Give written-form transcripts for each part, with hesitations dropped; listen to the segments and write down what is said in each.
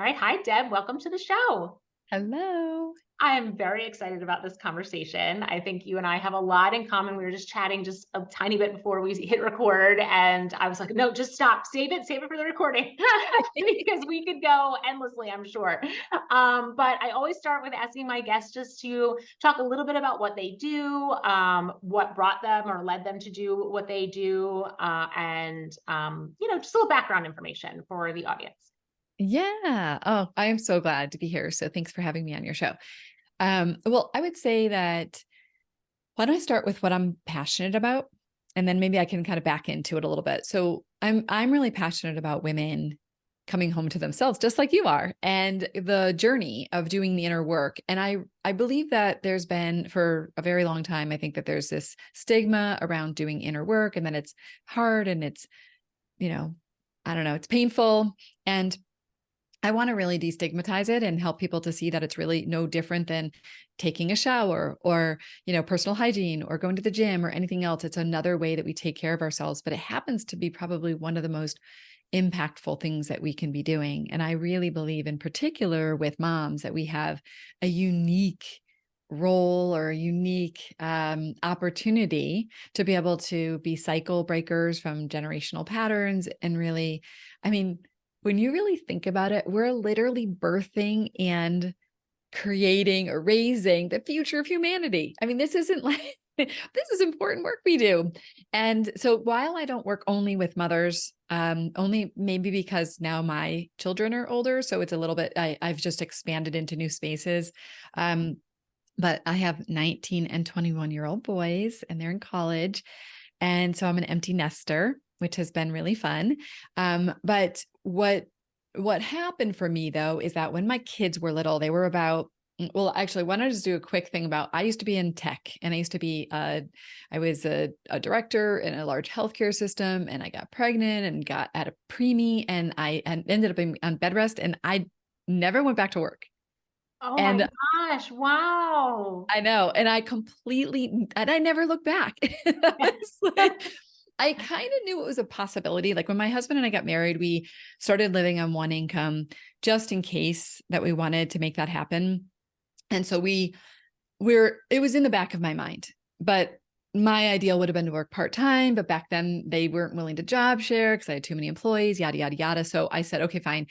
All right. Hi, Deb. Welcome to the show. Hello. I am very excited about this conversation. I think you and I have a lot in common. We were just chatting just a tiny bit before we hit record, and I was like, no, just stop. Save it for the recording because we could go endlessly, I'm sure. But I always start with asking my guests just to talk a little bit about what they do, what brought them or led them to do what they do, and just a little background information for the audience. Yeah. Oh, I am so glad to be here. So thanks for having me on your show. Well, I would say that why don't I start with what I'm passionate about, and then maybe I can kind of back into it a little bit. So I'm really passionate about women coming home to themselves, just like you are, and the journey of doing the inner work. And I believe that there's been for a very long time, I think that there's this stigma around doing inner work, and then it's hard and it's, you know, I don't know, it's painful. And I want to really destigmatize it and help people to see that it's really no different than taking a shower or, personal hygiene or going to the gym or anything else. It's another way that we take care of ourselves, but it happens to be probably one of the most impactful things that we can be doing. And I really believe in particular with moms that we have a unique role or a unique opportunity to be able to be cycle breakers from generational patterns. And really, I mean, when you really think about it, we're literally birthing and creating or raising the future of humanity. I mean, this isn't like, this is important work we do. And so while I don't work only with mothers, only maybe because now my children are older, so it's a little bit, I've just expanded into new spaces. But I have 19 and 21-year-old boys and they're in college. And so I'm an empty nester, which has been really fun. But what happened for me though is that when my kids were little, they were about, well, actually, why don't I just do a quick thing about, I used to be in tech and I used to be, I was a director in a large healthcare system, and I got pregnant and got at a preemie, and I ended up being on bed rest, and I never went back to work. Oh my And gosh. Wow. I know. And I never looked back. I kind of knew it was a possibility. Like when my husband and I got married, we started living on one income just in case that we wanted to make that happen. And so it was in the back of my mind, but my ideal would have been to work part-time, but back then they weren't willing to job share because I had too many employees, yada, yada, yada. So I said, okay, fine.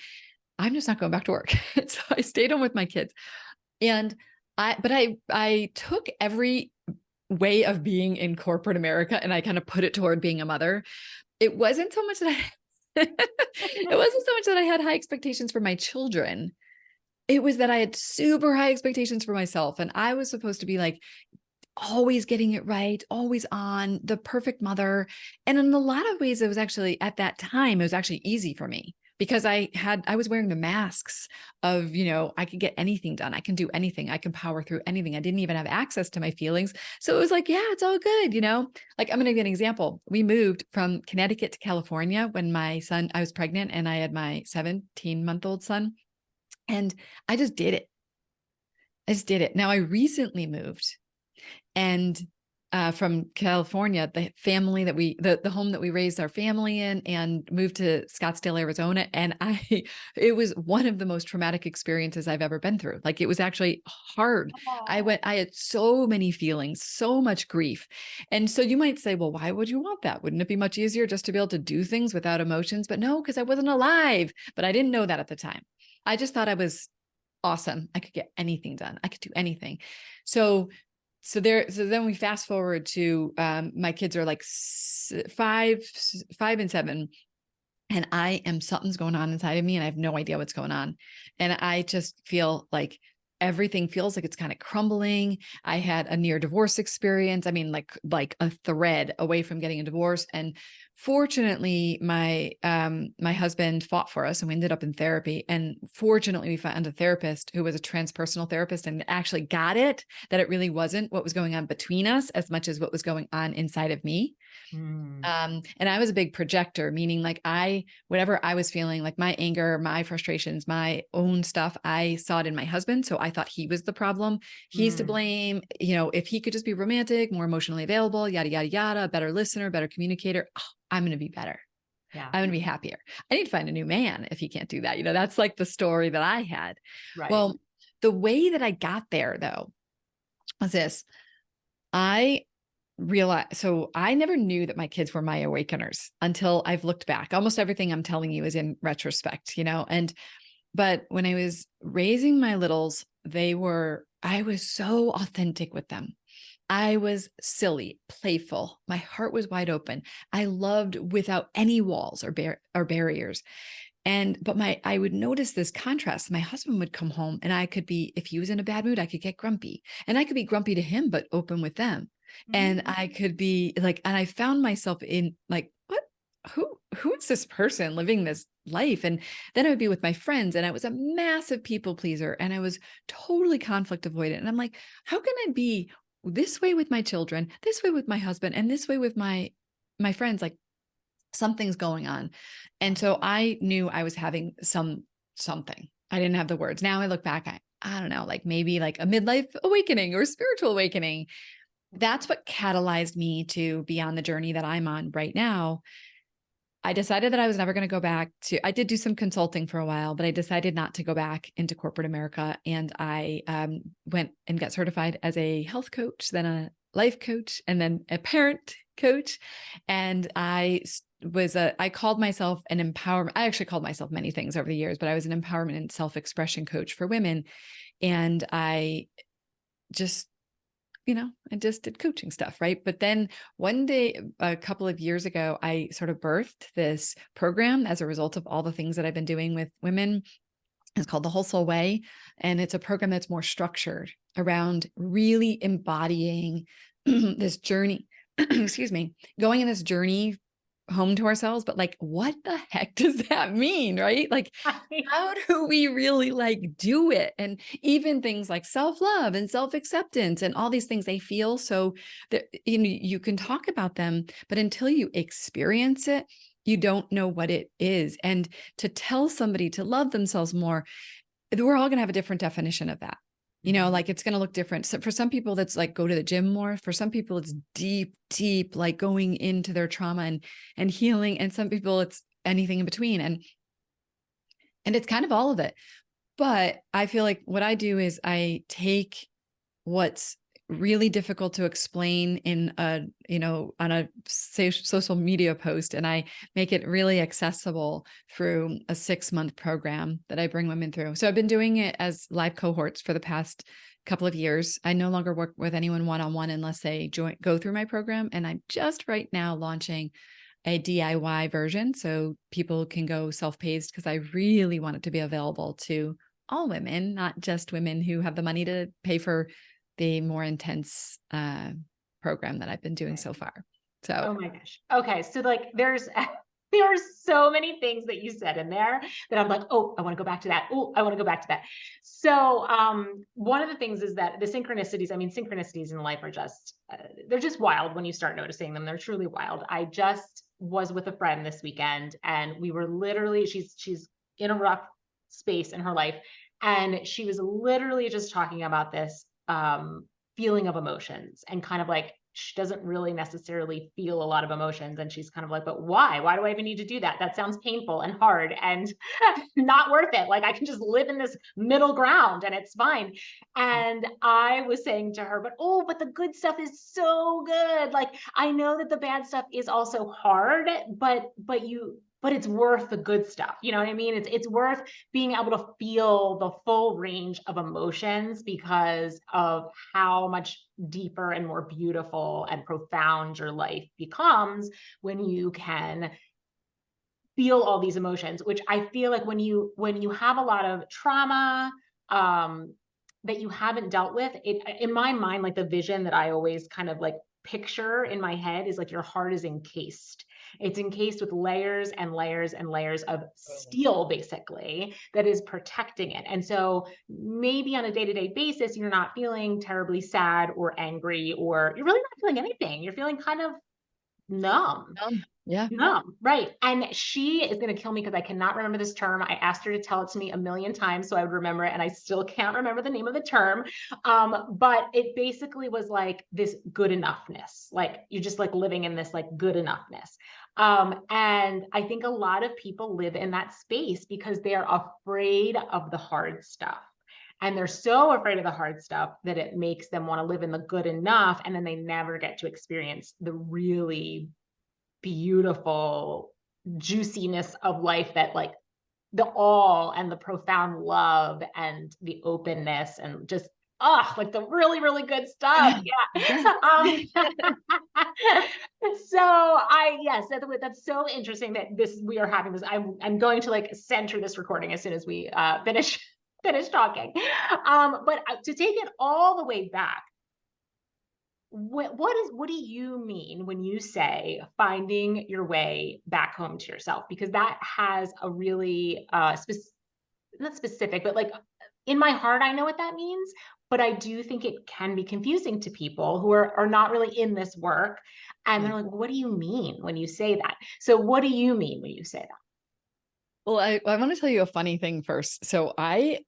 I'm just not going back to work. So I stayed home with my kids. And I took every way of being in corporate America and I kind of put it toward being a mother. It wasn't so much that it wasn't so much that I had high expectations for my children. It was that I had super high expectations for myself. And I was supposed to be like always getting it right, always on, the perfect mother. And in a lot of ways, it was actually at that time, it was actually easy for me because I was wearing the masks of, I could get anything done. I can do anything. I can power through anything. I didn't even have access to my feelings. So it was like, yeah, it's all good. Like I'm going to give you an example. We moved from Connecticut to California when I was pregnant and I had my 17-month-old son. And I just did it. I just did it. Now I recently moved and from California, the family that the home that we raised our family in, and moved to Scottsdale, Arizona. And it was one of the most traumatic experiences I've ever been through. Like it was actually hard. Oh. I had so many feelings, so much grief. And so you might say, well, why would you want that? Wouldn't it be much easier just to be able to do things without emotions? But no, because I wasn't alive, but I didn't know that at the time. I just thought I was awesome. I could get anything done. I could do anything. So then we fast forward to my kids are like 5 and 7, and something's going on inside of me and I have no idea what's going on. And I just feel like everything feels like it's kind of crumbling. I had a near divorce experience. I mean, like a thread away from getting a divorce. And fortunately, my husband fought for us and we ended up in therapy. And fortunately, we found a therapist who was a transpersonal therapist and actually got it, that it really wasn't what was going on between us as much as what was going on inside of me. Hmm. And I was a big projector, meaning like whatever I was feeling, like my anger, my frustrations, my own stuff, I saw it in my husband. So I thought he was the problem. He's to Hmm. blame. If he could just be romantic, more emotionally available, yada, yada, yada, better listener, better communicator, I'm going to be better. Yeah. I'm going to be happier. I need to find a new man if he can't do that. That's like the story that I had. Right. Well, the way that I got there though was this. I realized, so I never knew that my kids were my awakeners until I've looked back. Almost everything I'm telling you is in retrospect, but when I was raising my littles, I was so authentic with them. I was silly, playful. My heart was wide open. I loved without any walls or barriers. But I would notice this contrast. My husband would come home and if he was in a bad mood, I could get grumpy, and I could be grumpy to him, but open with them. And Mhm. I could be like, and I found myself in like, what, who is this person living this life? And then I would be with my friends, and I was a massive people pleaser, and I was totally conflict avoidant. And I'm like, how can I be this way with my children, this way with my husband, and this way with my friends? Like, something's going on. And so I knew I was having something. I didn't have the words. Now I look back, I don't know, like maybe like a midlife awakening or spiritual awakening. That's what catalyzed me to be on the journey that I'm on right now. I decided that I was never going to go back I did do some consulting for a while, but I decided not to go back into corporate America. And I went and got certified as a health coach, then a life coach, and then a parent coach. And I called myself an empowerment. I actually called myself many things over the years, but I was an empowerment and self-expression coach for women. And just I just did coaching stuff, right? But then one day, a couple of years ago, I sort of birthed this program as a result of all the things that I've been doing with women. It's called the Whole Soul Way. And it's a program that's more structured around really embodying this journey, excuse me, going in this journey home to ourselves. But like, what the heck does that mean? Right? Like, how do we really like do it? And even things like self-love and self-acceptance and all these things, they feel so that you can talk about them, but until you experience it, you don't know what it is. And to tell somebody to love themselves more, we're all going to have a different definition of that. Like it's going to look different. So for some people, that's like go to the gym more. For some people, it's deep, like going into their trauma and healing. And some people, it's anything in between. And it's kind of all of it. But I feel like what I do is I take what's really difficult to explain in on a social media post, and I make it really accessible through a 6-month program that I bring women through. So I've been doing it as live cohorts for the past couple of years. I no longer work with anyone one-on-one unless they go through my program. And I'm just right now launching a DIY version so people can go self-paced, because I really want it to be available to all women, not just women who have the money to pay for the more intense program that I've been doing so far. So, oh my gosh. Okay. So like there are so many things that you said in there that I'm like, oh, I want to go back to that. Oh, I want to go back to that. So one of the things is that the synchronicities in life are just, they're just wild when you start noticing them. They're truly wild. I just was with a friend this weekend, and we were literally, she's in a rough space in her life. And she was literally just talking about this feeling of emotions, and kind of like, she doesn't really necessarily feel a lot of emotions. And she's kind of like, but why? Why do I even need to do that? That sounds painful and hard and not worth it. Like I can just live in this middle ground and it's fine. And I was saying to her, but the good stuff is so good. Like I know that the bad stuff is also hard, but it's worth the good stuff. You know what I mean? It's worth being able to feel the full range of emotions because of how much deeper and more beautiful and profound your life becomes when you can feel all these emotions. Which I feel like when you have a lot of trauma that you haven't dealt with, it in my mind, like the vision that I always kind of like picture in my head is like your heart is encased. It's encased with layers and layers and layers of steel, basically, that is protecting it. And so maybe on a day-to-day basis, you're not feeling terribly sad or angry, or you're really not feeling anything. You're feeling kind of numb. yeah. No, right. And she is going to kill me because I cannot remember this term. I asked her to tell it to me a million times so I would remember it, and I still can't remember the name of the term. But it basically was like this good enoughness. Like you're just like living in this like good enoughness. And I think a lot of people live in that space because they are afraid of the hard stuff. And they're so afraid of the hard stuff that it makes them want to live in the good enough. And then they never get to experience the really beautiful juiciness of life, that like the awe and the profound love and the openness and just like the really, really good stuff. Yes. Yeah. Yes, that's so interesting that we are having this. I'm going to like center this recording as soon as we finish talking. But to take it all the way back, what do you mean when you say finding your way back home to yourself? Because that has a really not specific, but like in my heart, I know what that means. But I do think it can be confusing to people who are not really in this work. And they're like, well, what do you mean when you say that? So what do you mean when you say that? Well, I want to tell you a funny thing first. So I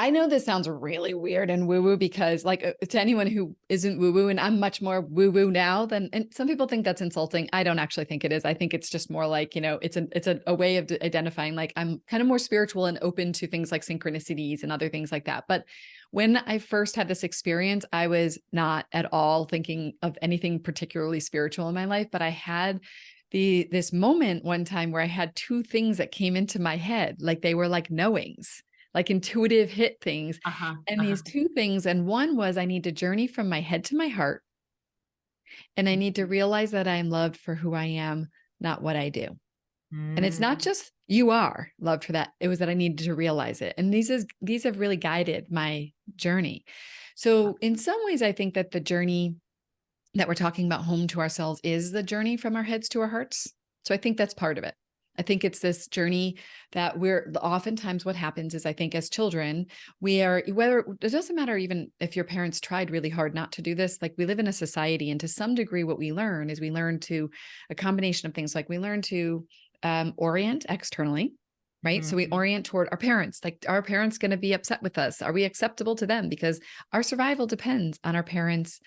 know this sounds really weird and woo-woo because like to anyone who isn't woo-woo, and I'm much more woo-woo now than, and some people think that's insulting. I don't actually think it is. I think it's just more like, it's a way of identifying, like I'm kind of more spiritual and open to things like synchronicities and other things like that. But when I first had this experience, I was not at all thinking of anything particularly spiritual in my life, but I had this moment one time where I had two things that came into my head, like they were like knowings, like intuitive hit things. And these two things, and one was I need to journey from my head to my heart. And I need to realize that I am loved for who I am, not what I do. And it's not just you are loved for that. It was that I needed to realize it. And these have really guided my journey. So in some ways, I think that the journey that we're talking about home to ourselves is the journey from our heads to our hearts. So I think that's part of it. I think it's this journey that oftentimes what happens is I think as children, it doesn't matter even if your parents tried really hard not to do this, like we live in a society, and to some degree what we learn is we learn to a combination of things, like we learn to orient externally, right? So we orient toward our parents, like are our parents going to be upset with us? Are we acceptable to them? Because our survival depends on our parents,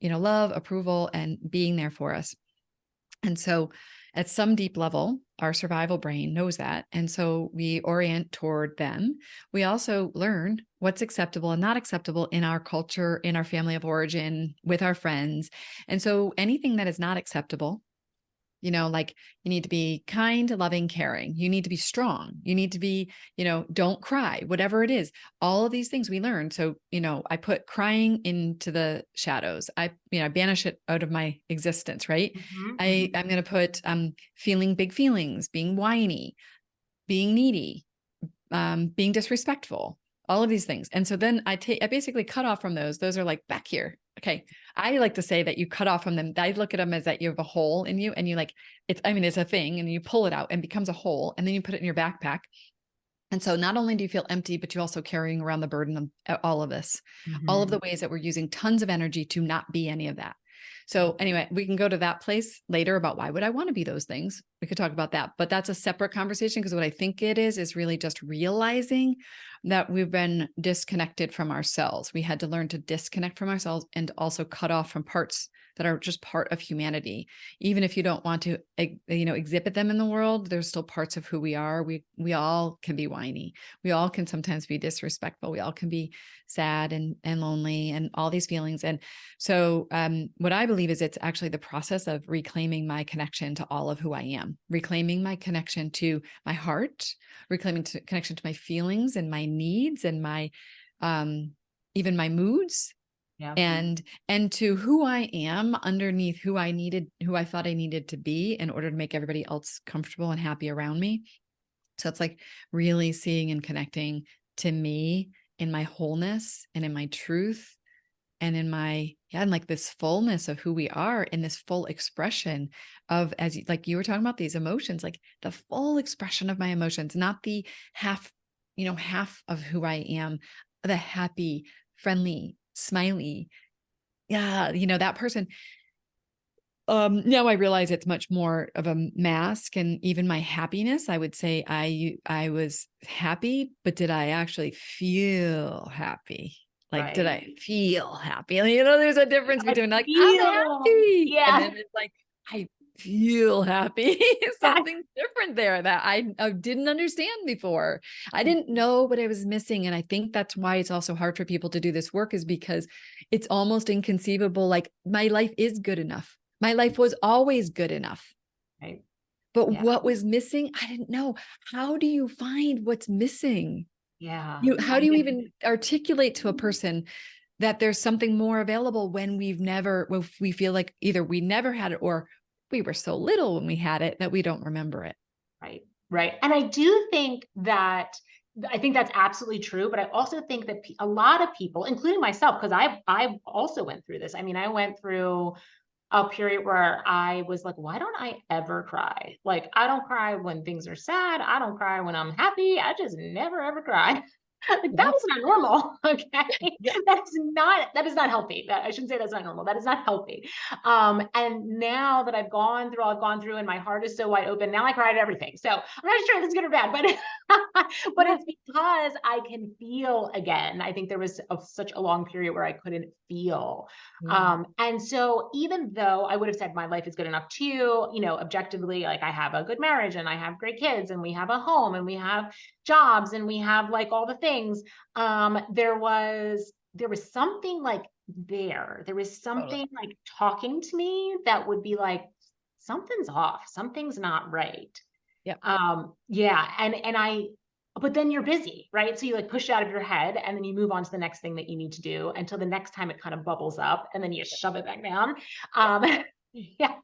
love, approval, and being there for us. And so at some deep level, our survival brain knows that. And so we orient toward them. We also learn what's acceptable and not acceptable in our culture, in our family of origin, with our friends. And so anything that is not acceptable, like you need to be kind, loving, caring. You need to be strong. You need to be, don't cry, whatever it is. All of these things we learn. So, I put crying into the shadows. I banish it out of my existence, right? I'm going to put feeling big feelings, being whiny, being needy, being disrespectful, all of these things. And so then I basically cut off from those. Those are like back here. Okay. I like to say that you cut off from them. I look at them as that you have a hole in you and you like, it's a thing, and you pull it out and becomes a hole, and then you put it in your backpack. And so not only do you feel empty, but you're also carrying around the burden of all of this, all of the ways that we're using tons of energy to not be any of that. So anyway, we can go to that place later about why would I want to be those things? We could talk about that, but that's a separate conversation, because what I think it is really just realizing that we've been disconnected from ourselves. We had to learn to disconnect from ourselves and also cut off from parts that are just part of humanity. Even if you don't want to, exhibit them in the world, there's still parts of who we are. We all can be whiny. We all can sometimes be disrespectful. We all can be sad and lonely and all these feelings. And so what I believe is it's actually the process of reclaiming my connection to all of who I am, reclaiming my connection to my heart, reclaiming connection to my feelings and my needs and my even my moods. Yeah. And to who I am underneath who I thought I needed to be in order to make everybody else comfortable and happy around me. So it's like really seeing and connecting to me in my wholeness and in my truth and in and like this fullness of who we are, in this full expression of, like you were talking about these emotions, like the full expression of my emotions, not the half of who I am, the happy, friendly, smiley. Yeah. That person. Now I realize it's much more of a mask, and even my happiness, I would say I was happy, but did I actually feel happy? Like, did I feel happy? There's a difference between like, I'm happy. Yeah. And then it's like, I feel happy. Yeah. Something different there that I didn't understand before. I didn't know what I was missing. And I think that's why it's also hard for people to do this work, is because it's almost inconceivable. Like, my life is good enough. My life was always good enough. Right. But Yeah. what was missing, I didn't know. How do you find what's missing? Yeah. How do you even articulate to a person that there's something more available when when we feel like either we never had it, or we were so little when we had it that we don't remember it. Right. Right. And I do think that I think that's absolutely true. But I also think that a lot of people, including myself, because I also went through this. I mean, I went through a period where I was like, why don't I ever cry? Like, I don't cry when things are sad. I don't cry when I'm happy. I just never ever cry. Like, that Yeah. is not normal. Okay. Yeah. That is not healthy. That I shouldn't say that's not normal. That is not healthy. And now that I've gone through, I've gone through and my heart is so wide open. Now I cry at everything. So I'm not sure if it's good or bad, but but Yeah. it's because I can feel again. I think there was such a long period where I couldn't feel. Yeah. And so even though I would have said my life is good enough too, objectively, like I have a good marriage and I have great kids and we have a home and we have jobs and we have like all the things. There was something like there was Totally. something like talking to me that would be like, something's off, something's not right. Yep. Yeah. But then you're busy, right? So you like push it out of your head and then you move on to the next thing that you need to do until the next time it kind of bubbles up and then you shove it back down. Yep. Um, yeah.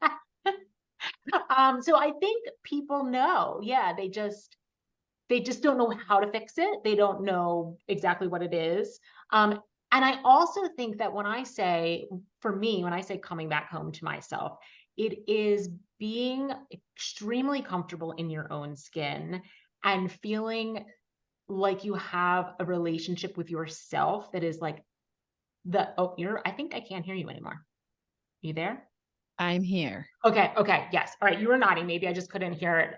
So I think people know, yeah, they just don't know how to fix it. They don't know exactly what it is. Um, and I also think that for me, when I say coming back home to myself, it is being extremely comfortable in your own skin and feeling like you have a relationship with yourself that is like I think I can't hear you anymore. You there? I'm here. Okay. Okay. Yes. All right. You were nodding. Maybe I just couldn't hear it.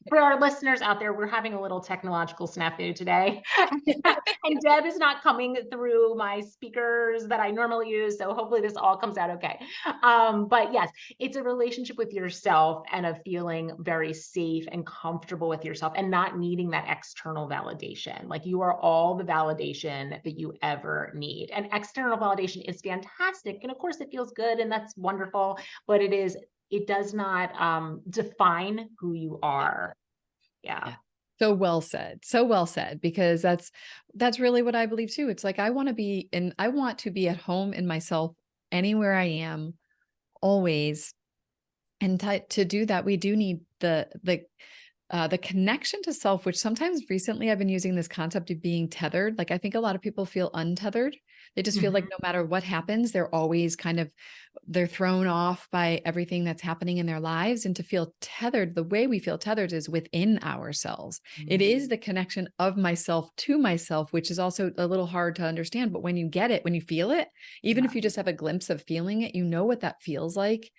For our listeners out there, we're having a little technological snafu today. And Deb is not coming through my speakers that I normally use. So hopefully this all comes out okay. But yes, it's a relationship with yourself and of feeling very safe and comfortable with yourself and not needing that external validation. Like, you are all the validation that you ever need. And external validation is fantastic. And of course, it feels good and that's wonderful, but it does not define who you Yeah. are. Yeah. Yeah. So well said. So well said, because that's really what I believe too. It's like, I want to be at home in myself anywhere I am, always. And to do that, we do need the connection to self, which sometimes recently I've been using this concept of being tethered. Like, I think a lot of people feel untethered. They just feel like Mhm. no matter what happens, they're thrown off by everything that's happening in their lives. And to feel tethered, the way we feel tethered is within ourselves. It is the connection of myself to myself, which is also a little hard to understand. But when you get it, when you feel it, even Yeah. if you just have a glimpse of feeling it, you know what that feels like.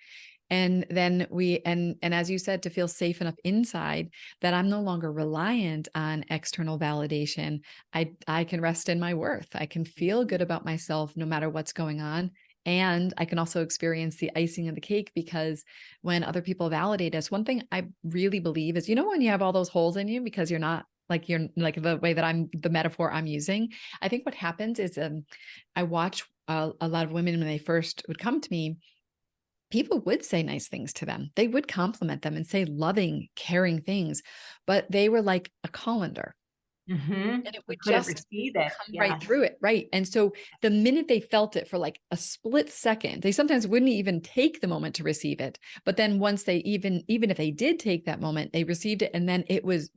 And then and as you said, to feel safe enough inside that I'm no longer reliant on external validation. I can rest in my worth. I can feel good about myself no matter what's going on. And I can also experience the icing of the cake, because when other people validate us, one thing I really believe is, when you have all those holes in you because you're like the way that the metaphor I'm using, I think what happens is, I watch a lot of women when they first would come to me. People would say nice things to them. They would compliment them and say loving, caring things, but they were like a colander, Mhm. and it We would couldn't just receive it. come right Yes. through it. Right. And so the minute they felt it for like a split second, they sometimes wouldn't even take the moment to receive it. But then once they even if they did take that moment, they received it, and then it was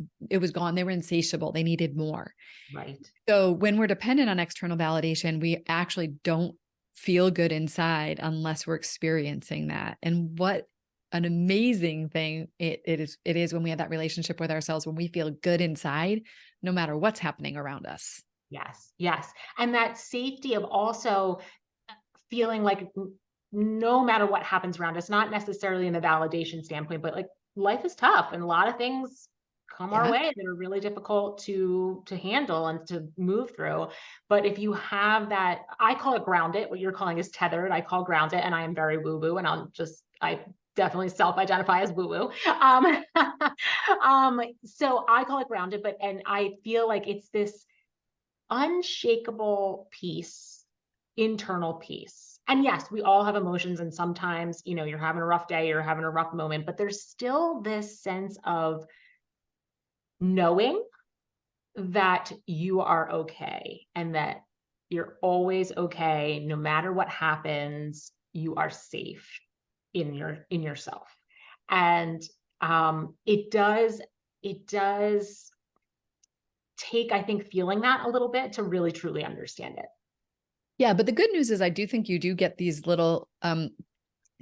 gone. They were insatiable. They needed more. Right. So when we're dependent on external validation, we actually don't feel good inside unless we're experiencing that. And what an amazing thing it is when we have that relationship with ourselves, when we feel good inside, no matter what's happening around us. Yes. Yes. And that safety of also feeling like no matter what happens around us, not necessarily in the validation standpoint, but like life is tough and a lot of things come our Yeah. way that are really difficult to handle and to move through. But if you have that, I call it grounded, what you're calling is tethered. I call grounded, and I am very woo woo, and I definitely self-identify as woo-woo. So I call it grounded, and I feel like it's this unshakable peace, internal peace. And yes, we all have emotions, and sometimes, you're having a rough day, you're having a rough moment, but there's still this sense of knowing that you are okay and that you're always okay. No matter what happens, you are safe in yourself. And it does take, I think, feeling that a little bit to really truly understand it. Yeah. But the good news is I do think you do get these little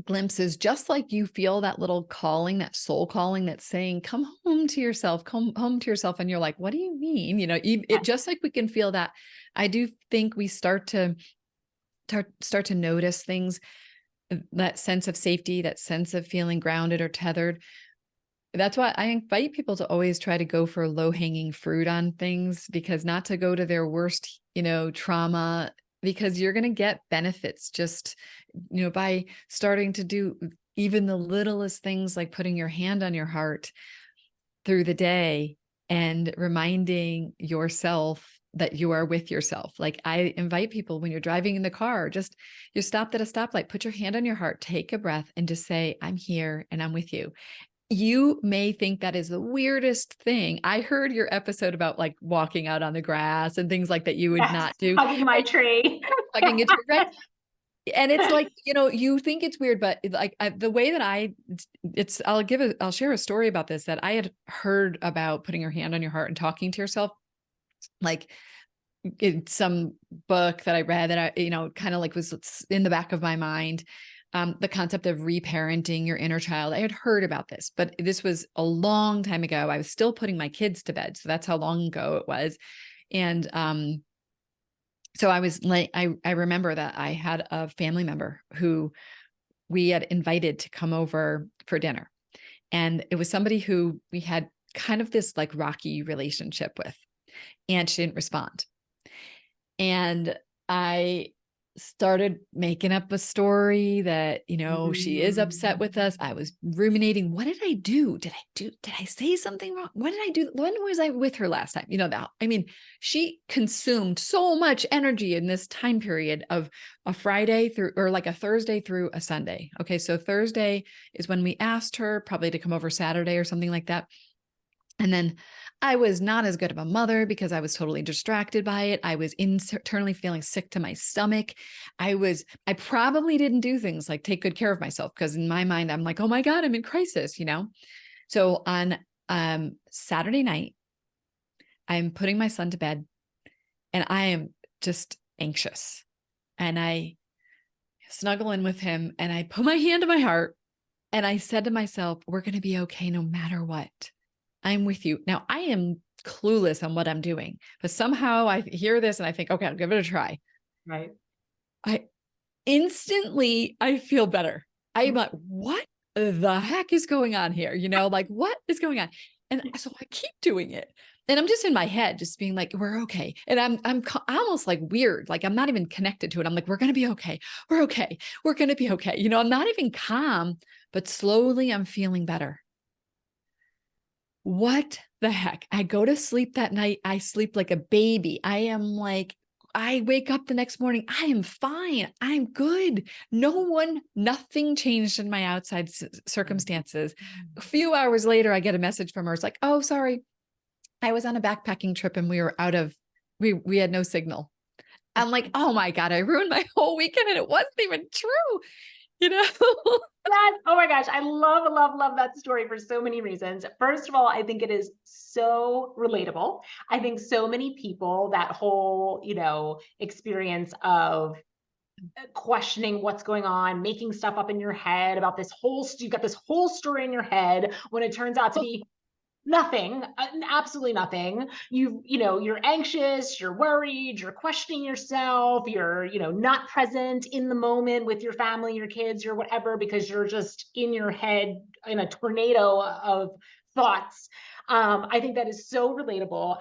glimpses, just like you feel that little calling, that soul calling that's saying, come home to yourself, come home to yourself. And you're like, what do you mean? Yeah. It just like we can feel that. I do think we start to notice things, that sense of safety, that sense of feeling grounded or tethered. That's why I invite people to always try to go for low hanging fruit on things, because not to go to their worst, trauma, because you're going to get benefits just, by starting to do even the littlest things, like putting your hand on your heart through the day and reminding yourself that you are with yourself. Like, I invite people, when you're driving in the car, just you're stopped at a stoplight, put your hand on your heart, take a breath, and just say, I'm here and I'm with you. You may think that is the weirdest thing. I heard your episode about like walking out on the grass and things like that you would Yes, not do, hugging my tree. hugging a tree, right? And it's like, you think it's weird, but like the way that I'll share a story about this, that I had heard about putting your hand on your heart and talking to yourself, like in some book that I read, that I, kind of like was in the back of my mind. The concept of reparenting your inner child. I had heard about this, but this was a long time ago. I was still putting my kids to bed. So that's how long ago it was. And, so I was like, I remember that I had a family member who we had invited to come over for dinner. And it was somebody who we had kind of this like rocky relationship with, and she didn't respond. And I started making up a story that, she is upset with us. I was ruminating. What did I do? Did I say something wrong? What did I do? When was I with her last time? She consumed so much energy in this time period of a Friday through, or like a Thursday through a Sunday. Okay. So Thursday is when we asked her probably to come over Saturday or something like that. And then I was not as good of a mother because I was totally distracted by it. I was internally feeling sick to my stomach. I probably didn't do things like take good care of myself, because in my mind, I'm like, oh my God, I'm in crisis, So on Saturday night, I'm putting my son to bed and I am just anxious. And I snuggle in with him and I put my hand on my heart and I said to myself, we're going to be okay no matter what. I'm with you. Now, I am clueless on what I'm doing, but somehow I hear this and I think, okay, I'll give it a try. Right. I feel better. I'm like, what the heck is going on here? Like, what is going on? And so I keep doing it. And I'm just in my head, just being like, we're okay. And I'm almost like weird. Like I'm not even connected to it. I'm like, we're going to be okay. We're okay. We're going to be okay. I'm not even calm, but slowly I'm feeling better. What the heck? I go to sleep that night. I sleep like a baby. I wake up the next morning. I am fine. I'm good. Nothing changed in my outside circumstances. A few hours later, I get a message from her. It's like, oh, sorry. I was on a backpacking trip and we had no signal. I'm like, oh my God, I ruined my whole weekend and it wasn't even true. Oh my gosh, I love, love, love that story for so many reasons. First of all, I think it is so relatable. I think so many people, that whole, experience of questioning what's going on, making stuff up in your head about you've got this whole story in your head when it turns out to be nothing, absolutely nothing. You're anxious, you're worried, you're questioning yourself, you're, not present in the moment with your family, your kids, or whatever, because you're just in your head in a tornado of thoughts. I think that is so relatable.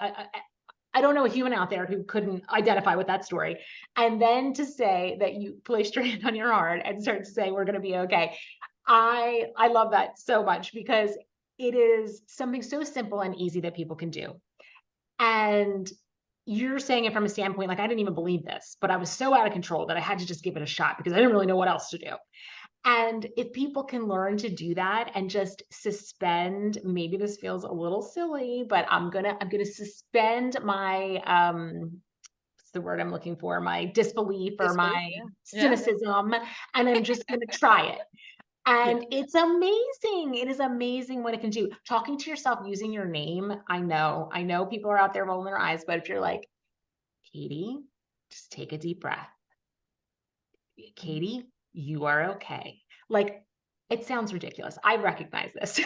I don't know a human out there who couldn't identify with that story. And then to say that you placed your hand on your heart and start to say, we're going to be okay. I love that so much because it is something so simple and easy that people can do. And you're saying it from a standpoint, like, I didn't even believe this, but I was so out of control that I had to just give it a shot because I didn't really know what else to do. And if people can learn to do that and just suspend, maybe this feels a little silly, but I'm gonna suspend my what's the word I'm looking for? My disbelief or Disbelief. my Yeah. Yeah. cynicism, and I'm just gonna try it. Yeah. And it's amazing. It is amazing what it can do. Talking to yourself using your name, I know people are out there rolling their eyes, but if you're like, Katie, just take a deep breath. Katie, you are okay. Like, it sounds ridiculous. I recognize this.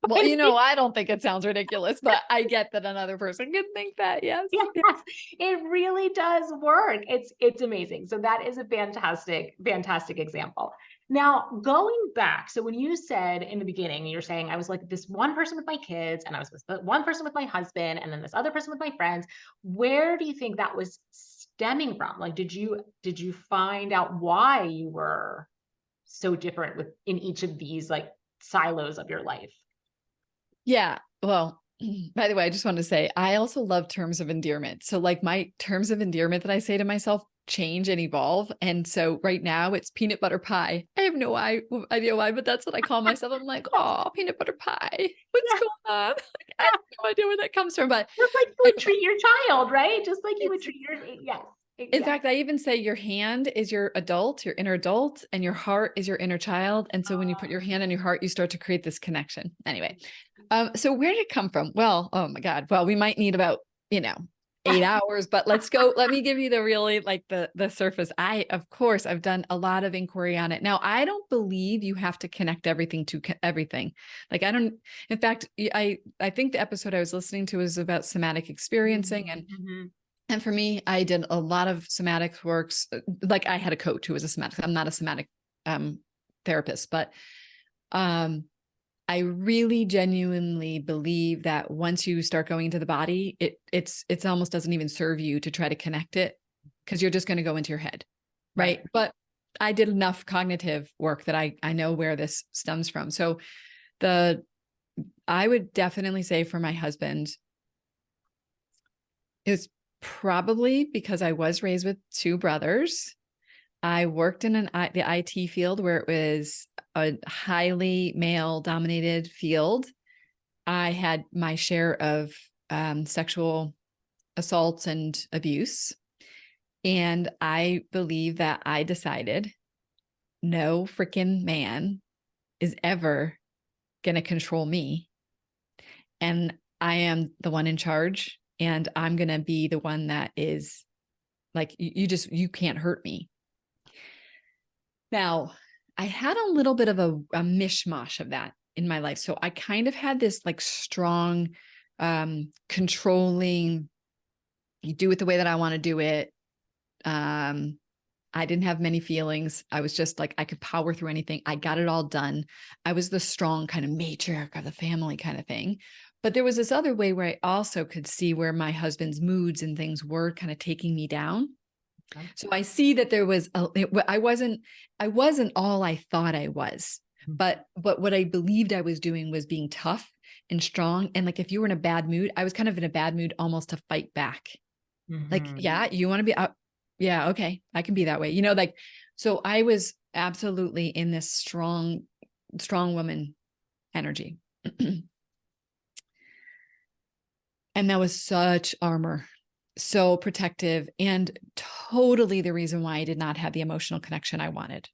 Well, I don't think it sounds ridiculous, but I get that another person could think that. Yes. Yes, it really does work. It's amazing. So that is a fantastic, fantastic example. Now, going back, so when you said in the beginning, you're saying I was like this one person with my kids, and I was this one person with my husband, and then this other person with my friends. Where do you think that was stemming from? Like, did you find out why you were so different with in each of these like silos of your life? Yeah. Well, by the way, I just want to say, I also love terms of endearment. So like my terms of endearment that I say to myself change and evolve. And so right now it's peanut butter pie. I have no idea why, but that's what I call myself. I'm like, oh, peanut butter pie. What's Yeah, going on? Like, I have no idea where that comes from, but just like you I- would treat your child, right? Just like you would it's, treat your yes. in Yes. fact, I even say your hand is your adult, your inner adult, and your heart is your inner child. And so when you put your hand on your heart, you start to create this connection. Anyway, so where did it come from? Well, oh my God. Well, we might need about, 8 hours, but let's go. Let me give you the really like the surface. Of course, I've done a lot of inquiry on it. Now, I don't believe you have to connect everything to everything. Like I don't, in fact, I think the episode I was listening to was about somatic experiencing and for me, I did a lot of somatic works. Like I had a coach who was a somatic. I'm not a somatic therapist, but I really genuinely believe that once you start going into the body, it's almost doesn't even serve you to try to connect it because you're just going to go into your head, right? But I did enough cognitive work that I know where this stems from. So I would definitely say for my husband, it's probably because I was raised with two brothers. I worked in the IT field where it was a highly male dominated field. I had my share of sexual assaults and abuse. And I believe that I decided no freaking man is ever going to control me. And I am the one in charge. And I'm going to be the one that is like, you can't hurt me. Now, I had a little bit of a mishmash of that in my life. So I kind of had this like strong, controlling, you do it the way that I want to do it. I didn't have many feelings. I was just like, I could power through anything. I got it all done. I was the strong kind of matriarch of the family kind of thing. But there was this other way where I also could see where my husband's moods and things were kind of taking me down. So I see that there was I wasn't all I thought I was, but what I believed I was doing was being tough and strong. And like, if you were in a bad mood, I was kind of in a bad mood almost to fight back. Like, yeah, you want to be out. Yeah. Okay. I can be that way, like, so I was absolutely in this strong woman energy. And that was such armor, so protective, and totally the reason why I did not have the emotional connection I wanted.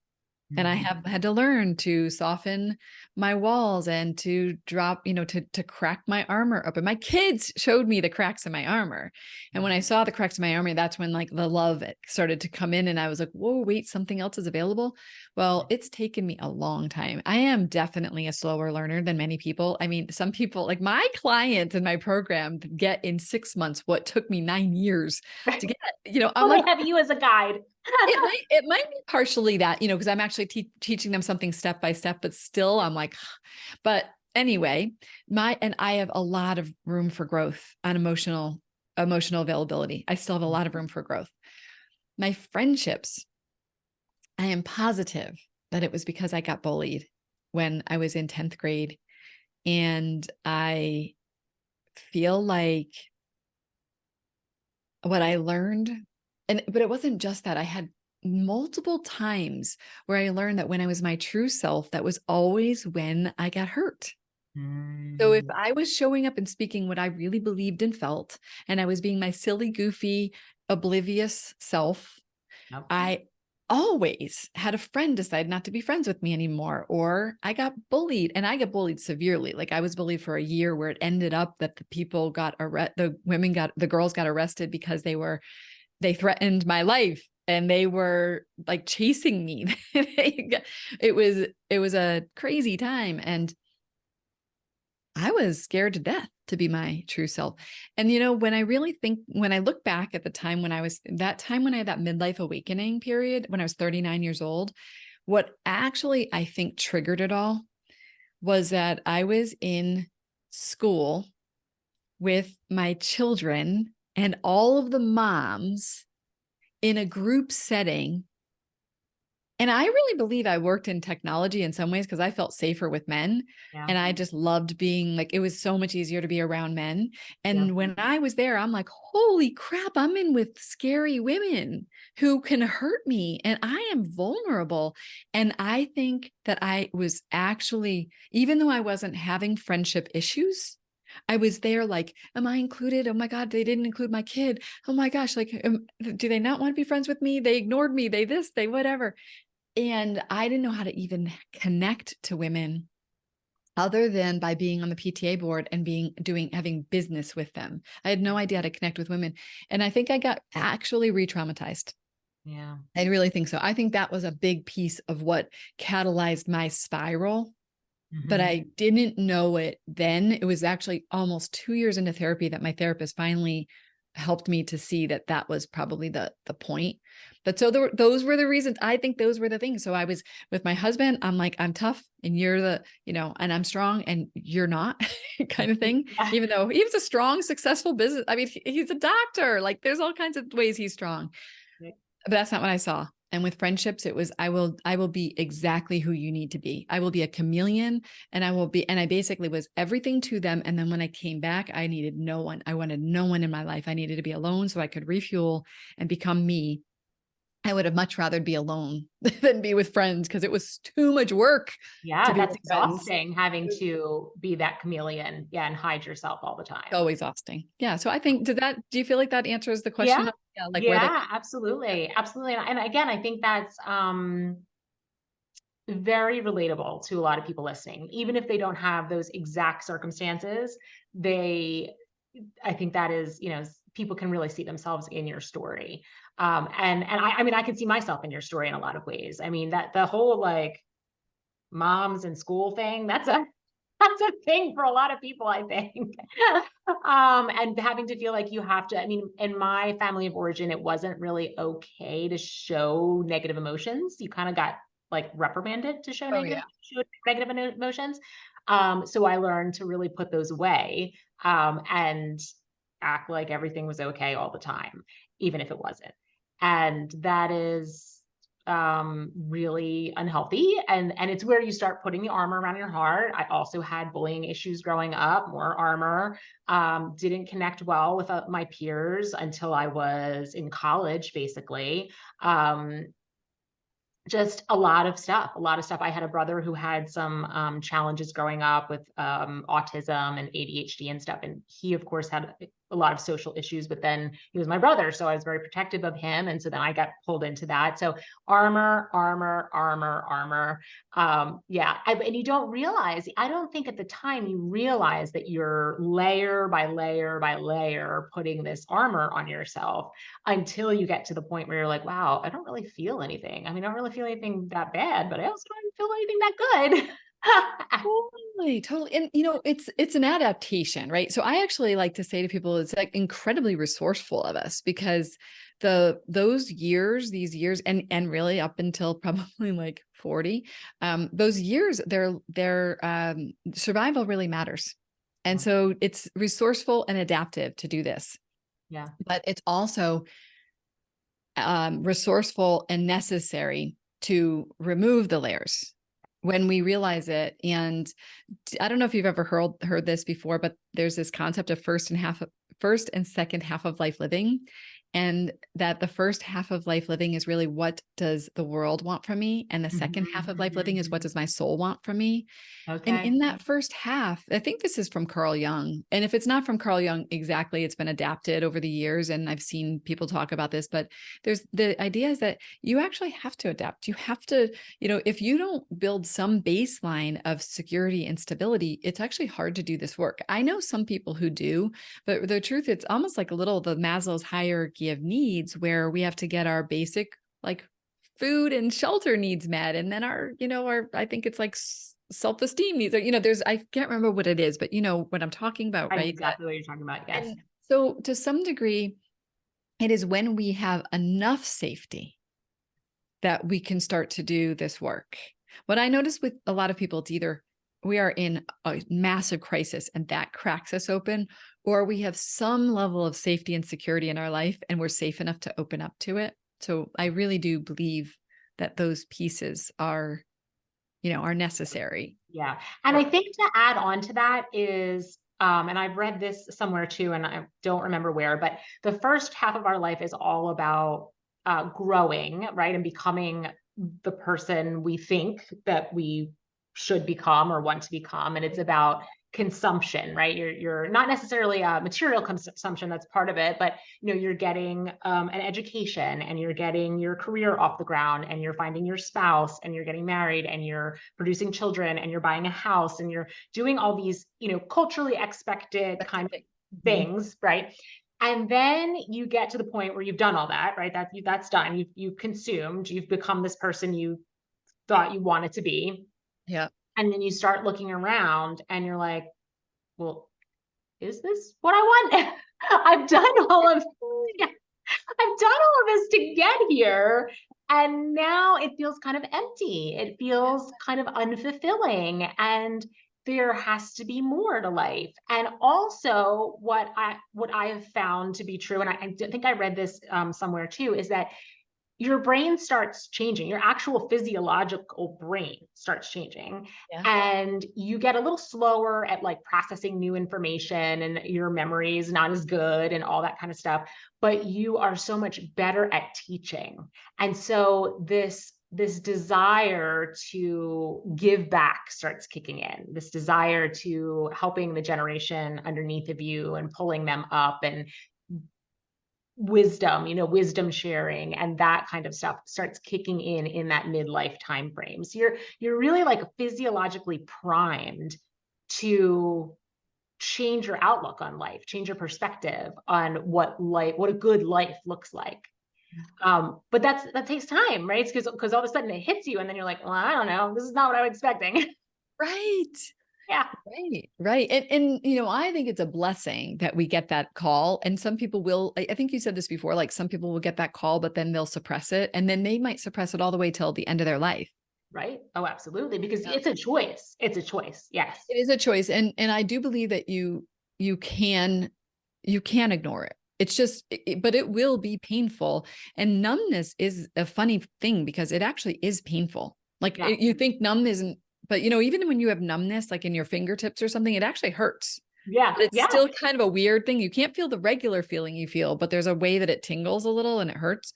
And I have had to learn to soften my walls and to drop, to crack my armor open. My kids showed me the cracks in my armor. And when I saw the cracks in my armor, that's when like the love started to come in. And I was like, whoa, wait, something else is available. Well, it's taken me a long time. I am definitely a slower learner than many people. I mean, some people like my clients in my program get in 6 months what took me 9 years to get, I'm Well, like, they have you as a guide. it might be partially that, because I'm actually teaching them something step by step, but still I'm like, but anyway, and I have a lot of room for growth on emotional availability. I still have a lot of room for growth. My friendships, I am positive that it was because I got bullied when I was in 10th grade. And I feel like what I learned, but it wasn't just that. I had multiple times where I learned that when I was my true self, that was always when I got hurt. So if Mm, I was showing up and speaking what I really believed and felt, and I was being my silly, goofy, oblivious self, yep. I always had a friend decide not to be friends with me anymore, or I got bullied, and I got bullied severely. Like I was bullied for a year where it ended up that the girls got arrested because they threatened my life and they were like chasing me. It was a crazy time. And I was scared to death to be my true self. And, when I look back at the time when I had that midlife awakening period, when I was 39 years old, what actually I think triggered it all was that I was in school with my children and all of the moms in a group setting. And I really believe I worked in technology in some ways because I felt safer with men. Yeah. And I just loved being like, it was so much easier to be around men. Yeah. And when I was there, I'm like, holy crap, I'm in with scary women who can hurt me. And I am vulnerable. And I think that I was actually, even though I wasn't having friendship issues, I was there like, am I included? Oh my God, they didn't include my kid. Oh my gosh, like, do they not want to be friends with me? They ignored me. They this, they whatever. And I didn't know how to even connect to women other than by being on the PTA board and having business with them. I had no idea how to connect with women. And I think I got actually re-traumatized. Yeah. I really think so. I think that was a big piece of what catalyzed my spiral, but Mhm. I didn't know it then. It was actually almost 2 years into therapy that my therapist finally helped me to see that that was probably the point. But so those were the reasons. I think those were the things. So I was with my husband. I'm like, I'm tough and you're and I'm strong and you're not kind of thing. Yeah. Even though he was a strong, successful business. I mean, he's a doctor. Like there's all kinds of ways he's strong, but that's not what I saw. And with friendships, it was, I will be exactly who you need to be. I will be a chameleon and I basically was everything to them. And then when I came back, I needed no one. I wanted no one in my life. I needed to be alone so I could refuel and become me. I would have much rather be alone than be with friends because it was too much work to Yeah, be that's with friends. exhausting having to be that chameleon, yeah, and hide yourself all the time. So exhausting. Yeah. So I think, do you feel like that answers the Yeah, question? Yeah. Like where yeah, absolutely, absolutely, and again, I think that's, very relatable to a lot of people listening. Even if they don't have those exact circumstances, they I think that is, people can really see themselves in your story. And I mean, I can see myself in your story in a lot of ways. I mean, that the whole like moms and school thing, that's a that's a thing for a lot of people, I think. And having to feel like you have to, I mean, in my family of origin, it wasn't really okay to show negative emotions. You kind of got like reprimanded to Oh yeah. show negative emotions. So I learned to really put those away, and act like everything was okay all the time, even if it wasn't. And that is really unhealthy, and it's where you start putting the armor around your heart. I also had bullying issues growing up, more armor. Didn't connect well with my peers until I was in college, basically. um, just a lot of stuff. I had a brother who had some challenges growing up with autism and ADHD and stuff. And he, of course, had a lot of social issues, but then he was my brother. So I was very protective of him. And so then I got pulled into that. So armor, armor, armor, armor. Yeah. And you don't realize, I don't think at the time you realize that you're layer by layer by layer putting this armor on yourself until you get to the point where you're like, wow, I don't really feel anything. I mean, I don't really feel anything that bad, but I also don't feel anything that good. Totally, totally. And it's an adaptation, right? So I actually like to say to people, it's like incredibly resourceful of us because these years and really up until probably like 40, those years, their survival really matters. And so it's resourceful and adaptive to do this, Yeah. but it's also resourceful and necessary to remove the layers. when we realize it. And I don't know if you've ever heard this before, but there's this concept of first and second half of life living. And that the first half of life living is really, what does the world want from me? And the second half of life living is, what does my soul want from me? And Okay. in that first half, I think this is from Carl Jung. And if it's not from Carl Jung exactly, it's been adapted over the years. And I've seen people talk about this, but there's the idea is that you actually have to adapt. You have to, if you don't build some baseline of security and stability, it's actually hard to do this work. I know some people who do, but the truth, it's almost like a little the Maslow's hierarchy of needs, where we have to get our basic, like, food and shelter needs met. And then our, I think it's like self-esteem needs, I can't remember what it is, but you know what I'm talking about, I know right? exactly what you're talking about. Yes. And so to some degree, it is when we have enough safety that we can start to do this work. What I notice with a lot of people, it's either we are in a massive crisis and that cracks us open, or we have some level of safety and security in our life and we're safe enough to open up to it. So I really do believe that those pieces are necessary. Yeah. And I think to add on to that is, and I've read this somewhere too, and I don't remember where, but the first half of our life is all about growing, right? And becoming the person we think that we should become or want to become. And it's about consumption, right? You're not necessarily material consumption, that's part of it, but you're getting an education, and you're getting your career off the ground, and you're finding your spouse, and you're getting married, and you're producing children, and you're buying a house, and you're doing all these culturally expected kind of things, right? And then you get to the point where you've done all that, right? That's done. You've consumed, you've become this person you thought you wanted to be. Yeah. And then you start looking around and you're like, well, is this what I want? I've done all of yeah, I've done all of this to get here. And now it feels kind of empty. It feels kind of unfulfilling. And there has to be more to life. And also what I have found to be true, and I think I read this somewhere too, is that your brain starts changing, your actual physiological brain starts changing. Yeah. And you get a little slower at like processing new information, and your memory is not as good and all that kind of stuff, but you are so much better at teaching. And so this desire to give back starts kicking in, this desire to helping the generation underneath of you and pulling them up, and wisdom sharing and that kind of stuff starts kicking in that midlife time frame. So you're really like physiologically primed to change your outlook on life, change your perspective on what a good life looks like. But that takes time, right? Because all of a sudden it hits you, and then you're like, well, I don't know, this is not what I was expecting. Right. Yeah. Right. Right. And I think it's a blessing that we get that call. And some people will, I think you said this before, like some people will get that call, but then they'll suppress it. And then they might suppress it all the way till the end of their life. Right. Oh, absolutely. Because Yeah. it's a choice. It's a choice. Yes. It is a choice. And I do believe that you can ignore it. It's just, but it will be painful. And numbness is a funny thing because it actually is painful. Like Yeah. you think numb isn't, but even when you have numbness, like in your fingertips or something, it actually hurts. Yeah. But it's Yeah. still kind of a weird thing. You can't feel the regular feeling you feel, but there's a way that it tingles a little and it hurts.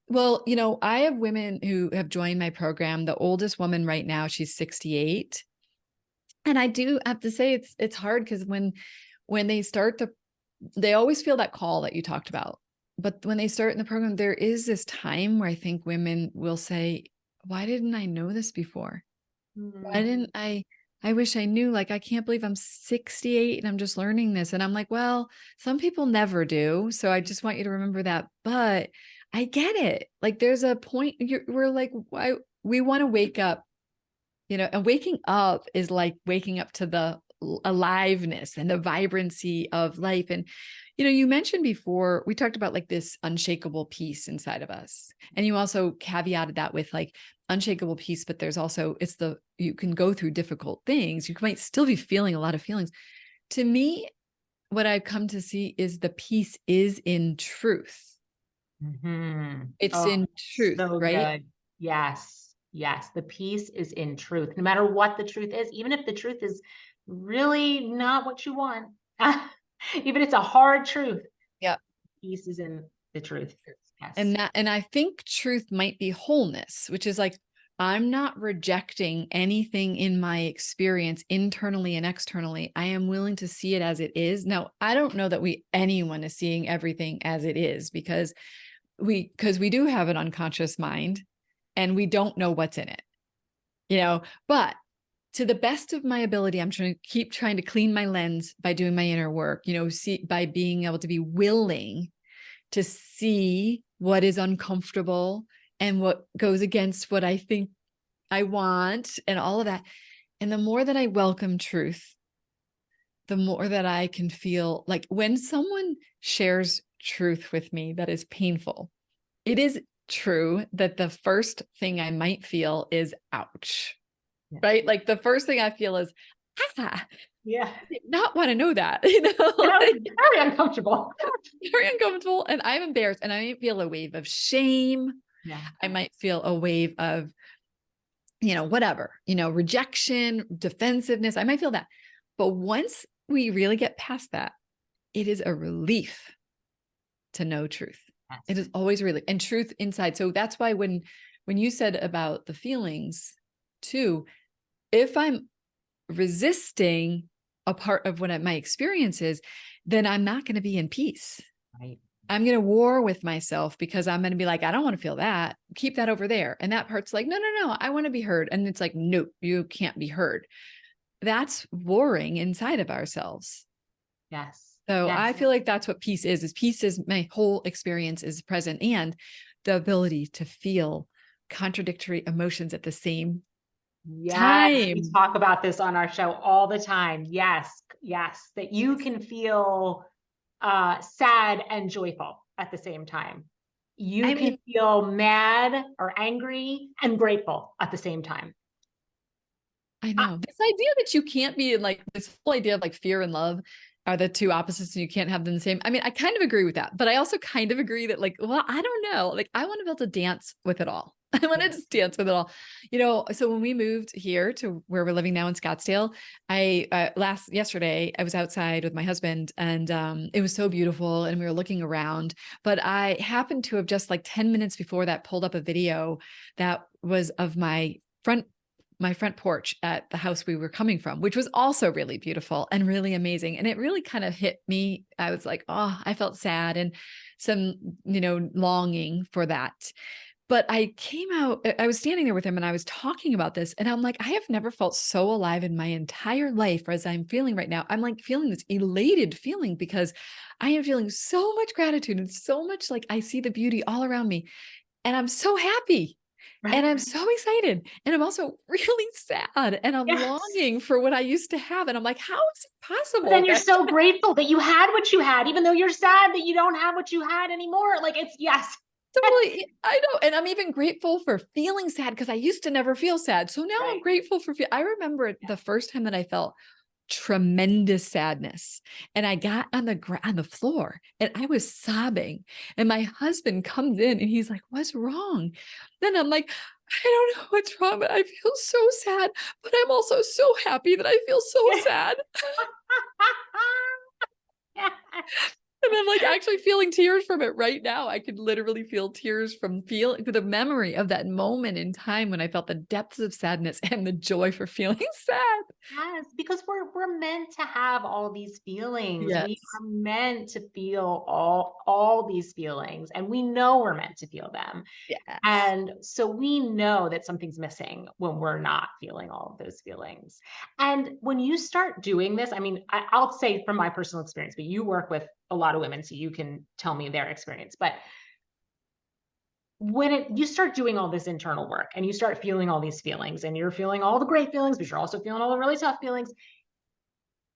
Well, I have women who have joined my program. The oldest woman right now, she's 68. And I do have to say it's hard because when they start they always feel that call that you talked about. But when they start in the program, there is this time where I think women will say, why didn't I know this before? Why didn't I wish I knew, like, I can't believe I'm 68 and I'm just learning this. And I'm like, well, some people never do. So I just want you to remember that. But I get it. Like there's a point we're like, why we want to wake up, and waking up is like waking up to the aliveness and the vibrancy of life. And, you mentioned before, we talked about like this unshakable peace inside of us. And you also caveated that with like unshakable peace, but there's also, you can go through difficult things. You might still be feeling a lot of feelings. To me, what I've come to see is the peace is in truth. Mm-hmm. It's Oh, in truth, so right? good. Yes. Yes, the peace is in truth, no matter what the truth is, even if the truth is really not what you want, even if it's a hard truth, Yeah. peace is in the truth. Yes. And I think truth might be wholeness, which is like, I'm not rejecting anything in my experience internally and externally. I am willing to see it as it is. Now, I don't know that anyone is seeing everything as it is, because we do have an unconscious mind and we don't know what's in it, but to the best of my ability, I'm trying to keep trying to clean my lens by doing my inner work, see, by being able to be willing to see what is uncomfortable and what goes against what I think I want and all of that. And the more that I welcome truth, the more that I can feel like when someone shares truth with me that is painful, it is true that the first thing I might feel is ouch, right? Like the first thing I feel is, Yeah. I did not want to know that, Very, very uncomfortable. very uncomfortable. And I'm embarrassed, and I might feel a wave of shame. Yeah. I might feel a wave of, whatever, rejection, defensiveness. I might feel that. But once we really get past that, it is a relief to know truth. Yes. It is always really, and truth inside. So that's why when you said about the feelings too, if I'm resisting a part of what my experience is, then I'm not going to be in peace. Right. I'm going to war with myself because I'm going to be like, I don't want to feel that. Keep that over there. And that part's like, no, I want to be heard. And it's like, no, you can't be heard. That's warring inside of ourselves. Yes. So Yes. I feel like that's what peace is peace is my whole experience is present, and the ability to feel contradictory emotions at the same Yes, time. we talk about this on our show all the time. Yes, yes, that you can feel sad and joyful at the same time. You can feel mad or angry and grateful at the same time. I know this idea that you can't be in, like, this whole idea of like fear and love are the two opposites and you can't have them the same. I mean, I kind of agree with that, but I also kind of agree that, like, well, I don't know. Like, I want to be able to dance with it all. I want to just dance with it all. So when we moved here to where we're living now in Scottsdale, yesterday I was outside with my husband, and it was so beautiful and we were looking around, but I happened to have just like 10 minutes before that pulled up a video that was of my front porch at the house we were coming from, which was also really beautiful and really amazing. And it really kind of hit me. I was like, oh, I felt sad and some, longing for that. But I was standing there with him and I was talking about this, and I'm like, I have never felt so alive in my entire life as I'm feeling right now. I'm like feeling this elated feeling because I am feeling so much gratitude and so much like I see the beauty all around me. And I'm so happy. Right? And I'm so excited. And I'm also really sad. And I'm longing for what I used to have. And I'm like, how is it possible? But then you're so grateful that you had what you had, even though you're sad that you don't have what you had anymore. Like, it's yes. Totally. I know. And I'm even grateful for feeling sad because I used to never feel sad. So now I'm grateful for I remember the first time that I felt tremendous sadness, and I got on the floor and I was sobbing, and my husband comes in and he's like, what's wrong? Then I'm like, I don't know what's wrong, but I feel so sad, but I'm also so happy that I feel so sad. And I'm like actually feeling tears from it right now. I could literally feel tears from the memory of that moment in time when I felt the depths of sadness and the joy for feeling sad. Yes, because we're meant to have all these feelings. Yes. We are meant to feel all these feelings, and we know we're meant to feel them. Yes. And so we know that something's missing when we're not feeling all of those feelings. And when you start doing this, I mean, I'll say from my personal experience, but you work with a lot of women, so you can tell me their experience. But when you start doing all this internal work and you start feeling all these feelings, and you're feeling all the great feelings, but you're also feeling all the really tough feelings,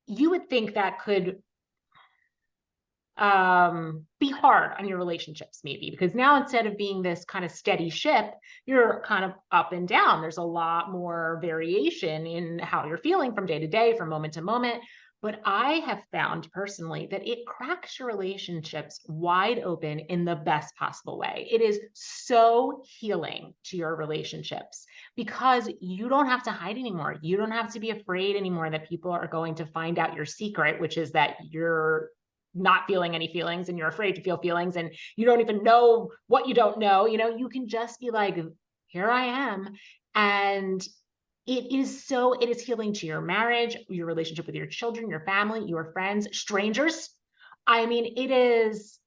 you would think that could be hard on your relationships, maybe, because now instead of being this kind of steady ship, you're kind of up and down. There's a lot more variation in how you're feeling from day to day, from moment to moment. But I have found personally that it cracks your relationships wide open in the best possible way. It is so healing to your relationships because you don't have to hide anymore. You don't have to be afraid anymore that people are going to find out your secret, which is that you're not feeling any feelings and you're afraid to feel feelings and you don't even know what you don't know. You can just be like, here I am. And it is healing to your marriage, your relationship with your children, your family, your friends, strangers. I mean, it's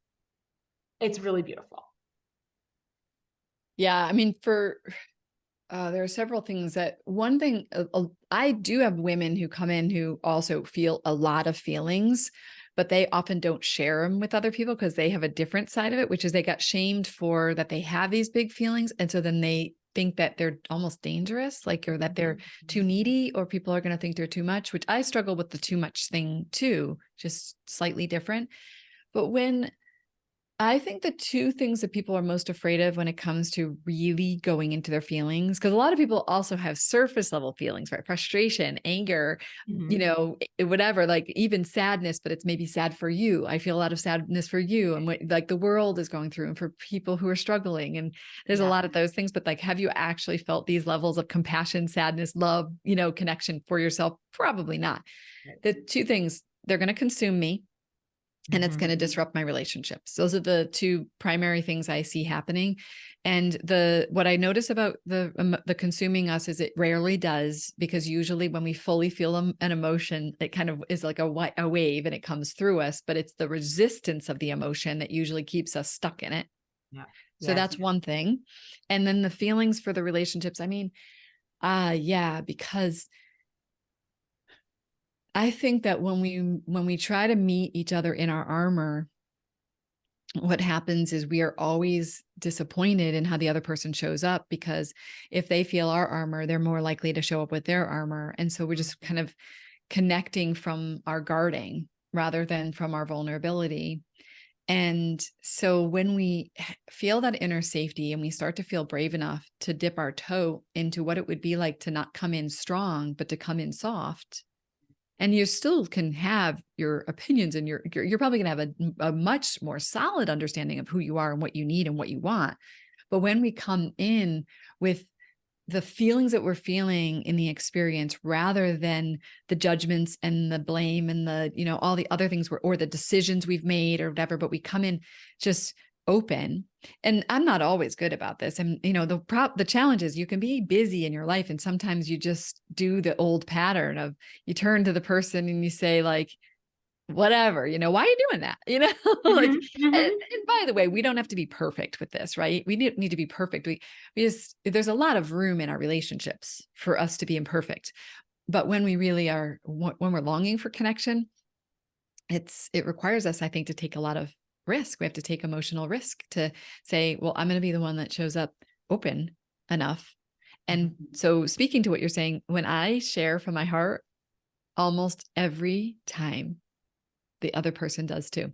really beautiful. Yeah. I mean, there are several things one thing, I do have women who come in who also feel a lot of feelings, but they often don't share them with other people because they have a different side of it, which is they got shamed for that they have these big feelings. And so then they think that they're almost dangerous, or that they're too needy, or people are going to think they're too much, which I struggle with the too much thing too, just slightly different. But I think the two things that people are most afraid of when it comes to really going into their feelings, because a lot of people also have surface level feelings, right? Frustration, anger, whatever, like even sadness, but it's maybe sad for you. I feel a lot of sadness for you and what like the world is going through and for people who are struggling. And there's a lot of those things, but like, have you actually felt these levels of compassion, sadness, love, connection for yourself? Probably not. The two things, they're going to consume me. And it's going to disrupt my relationships. Those are the two primary things I see happening. And what I notice about the consuming us is it rarely does, because usually when we fully feel an emotion, it kind of is like a wave and it comes through us, but it's the resistance of the emotion that usually keeps us stuck in it. Yeah. So that's one thing. And then the feelings for the relationships. I mean, because I think that when we try to meet each other in our armor, what happens is we are always disappointed in how the other person shows up, because if they feel our armor, they're more likely to show up with their armor. And so we're just kind of connecting from our guarding rather than from our vulnerability. And so when we feel that inner safety and we start to feel brave enough to dip our toe into what it would be like to not come in strong, but to come in soft, and you still can have your opinions, and you're probably going to have a much more solid understanding of who you are and what you need and what you want. But when we come in with the feelings that we're feeling in the experience, rather than the judgments and the blame and all the other things or the decisions we've made or whatever, but we come in just open. And I'm not always good about this. And, the challenge is you can be busy in your life. And sometimes you just do the old pattern of you turn to the person and you say like, whatever, why are you doing that? And by the way, we don't have to be perfect with this, right? We need to be perfect. We just, there's a lot of room in our relationships for us to be imperfect. But when we really are, when we're longing for connection, it requires us, I think, to take a lot of risk. We have to take emotional risk to say, well, I'm going to be the one that shows up open enough. And so speaking to what you're saying, when I share from my heart, almost every time the other person does too.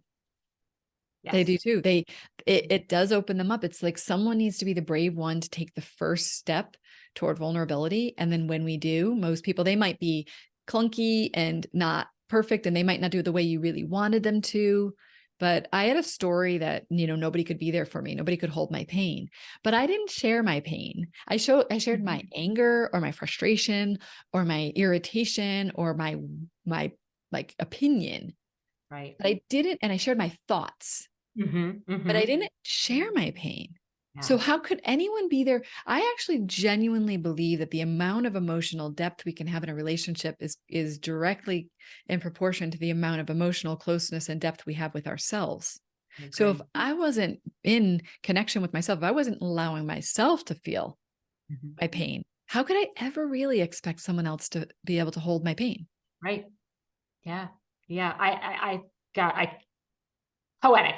Yes. They do too. It does open them up. It's like someone needs to be the brave one to take the first step toward vulnerability. And then when we do, most people, they might be clunky and not perfect, and they might not do it the way you really wanted them to. But I had a story that, nobody could be there for me. Nobody could hold my pain, but I didn't share my pain. I shared my anger or my frustration or my irritation or my like opinion. Right. But I didn't, and I shared my thoughts, but I didn't share my pain. Yeah. So how could anyone be there? I actually genuinely believe that the amount of emotional depth we can have in a relationship is directly in proportion to the amount of emotional closeness and depth we have with ourselves. Okay. So if I wasn't in connection with myself, if I wasn't allowing myself to feel my pain, how could I ever really expect someone else to be able to hold my pain? Right. Yeah. Yeah. I poetic.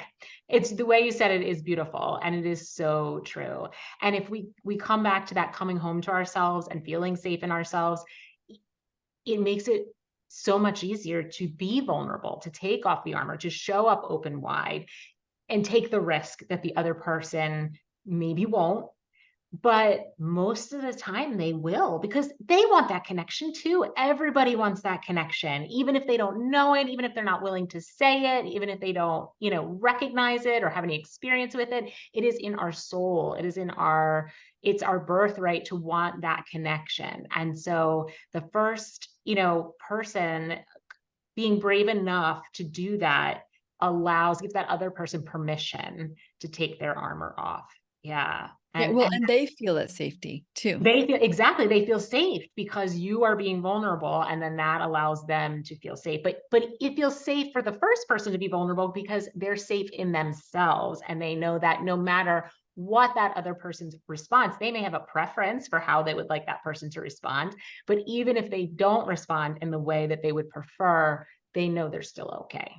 It's the way you said it is beautiful, and it is so true. And if we come back to that coming home to ourselves and feeling safe in ourselves, it makes it so much easier to be vulnerable, to take off the armor, to show up open wide and take the risk that the other person maybe won't, But most of the time they will, because they want that connection too. Everybody wants that connection, even if they don't know it, even if they're not willing to say it, even if they don't, recognize it or have any experience with it. It is in our soul. It's our birthright to want that connection. And so the first, person being brave enough to do that gives that other person permission to take their armor off. Yeah. Yeah. And Well, and they feel that safety too. they feel safe because you are being vulnerable, and then that allows them to feel safe. But it feels safe for the first person to be vulnerable because they're safe in themselves, and they know that no matter what that other person's response, they may have a preference for how they would like that person to respond, but even if they don't respond in the way that they would prefer, they know they're still okay.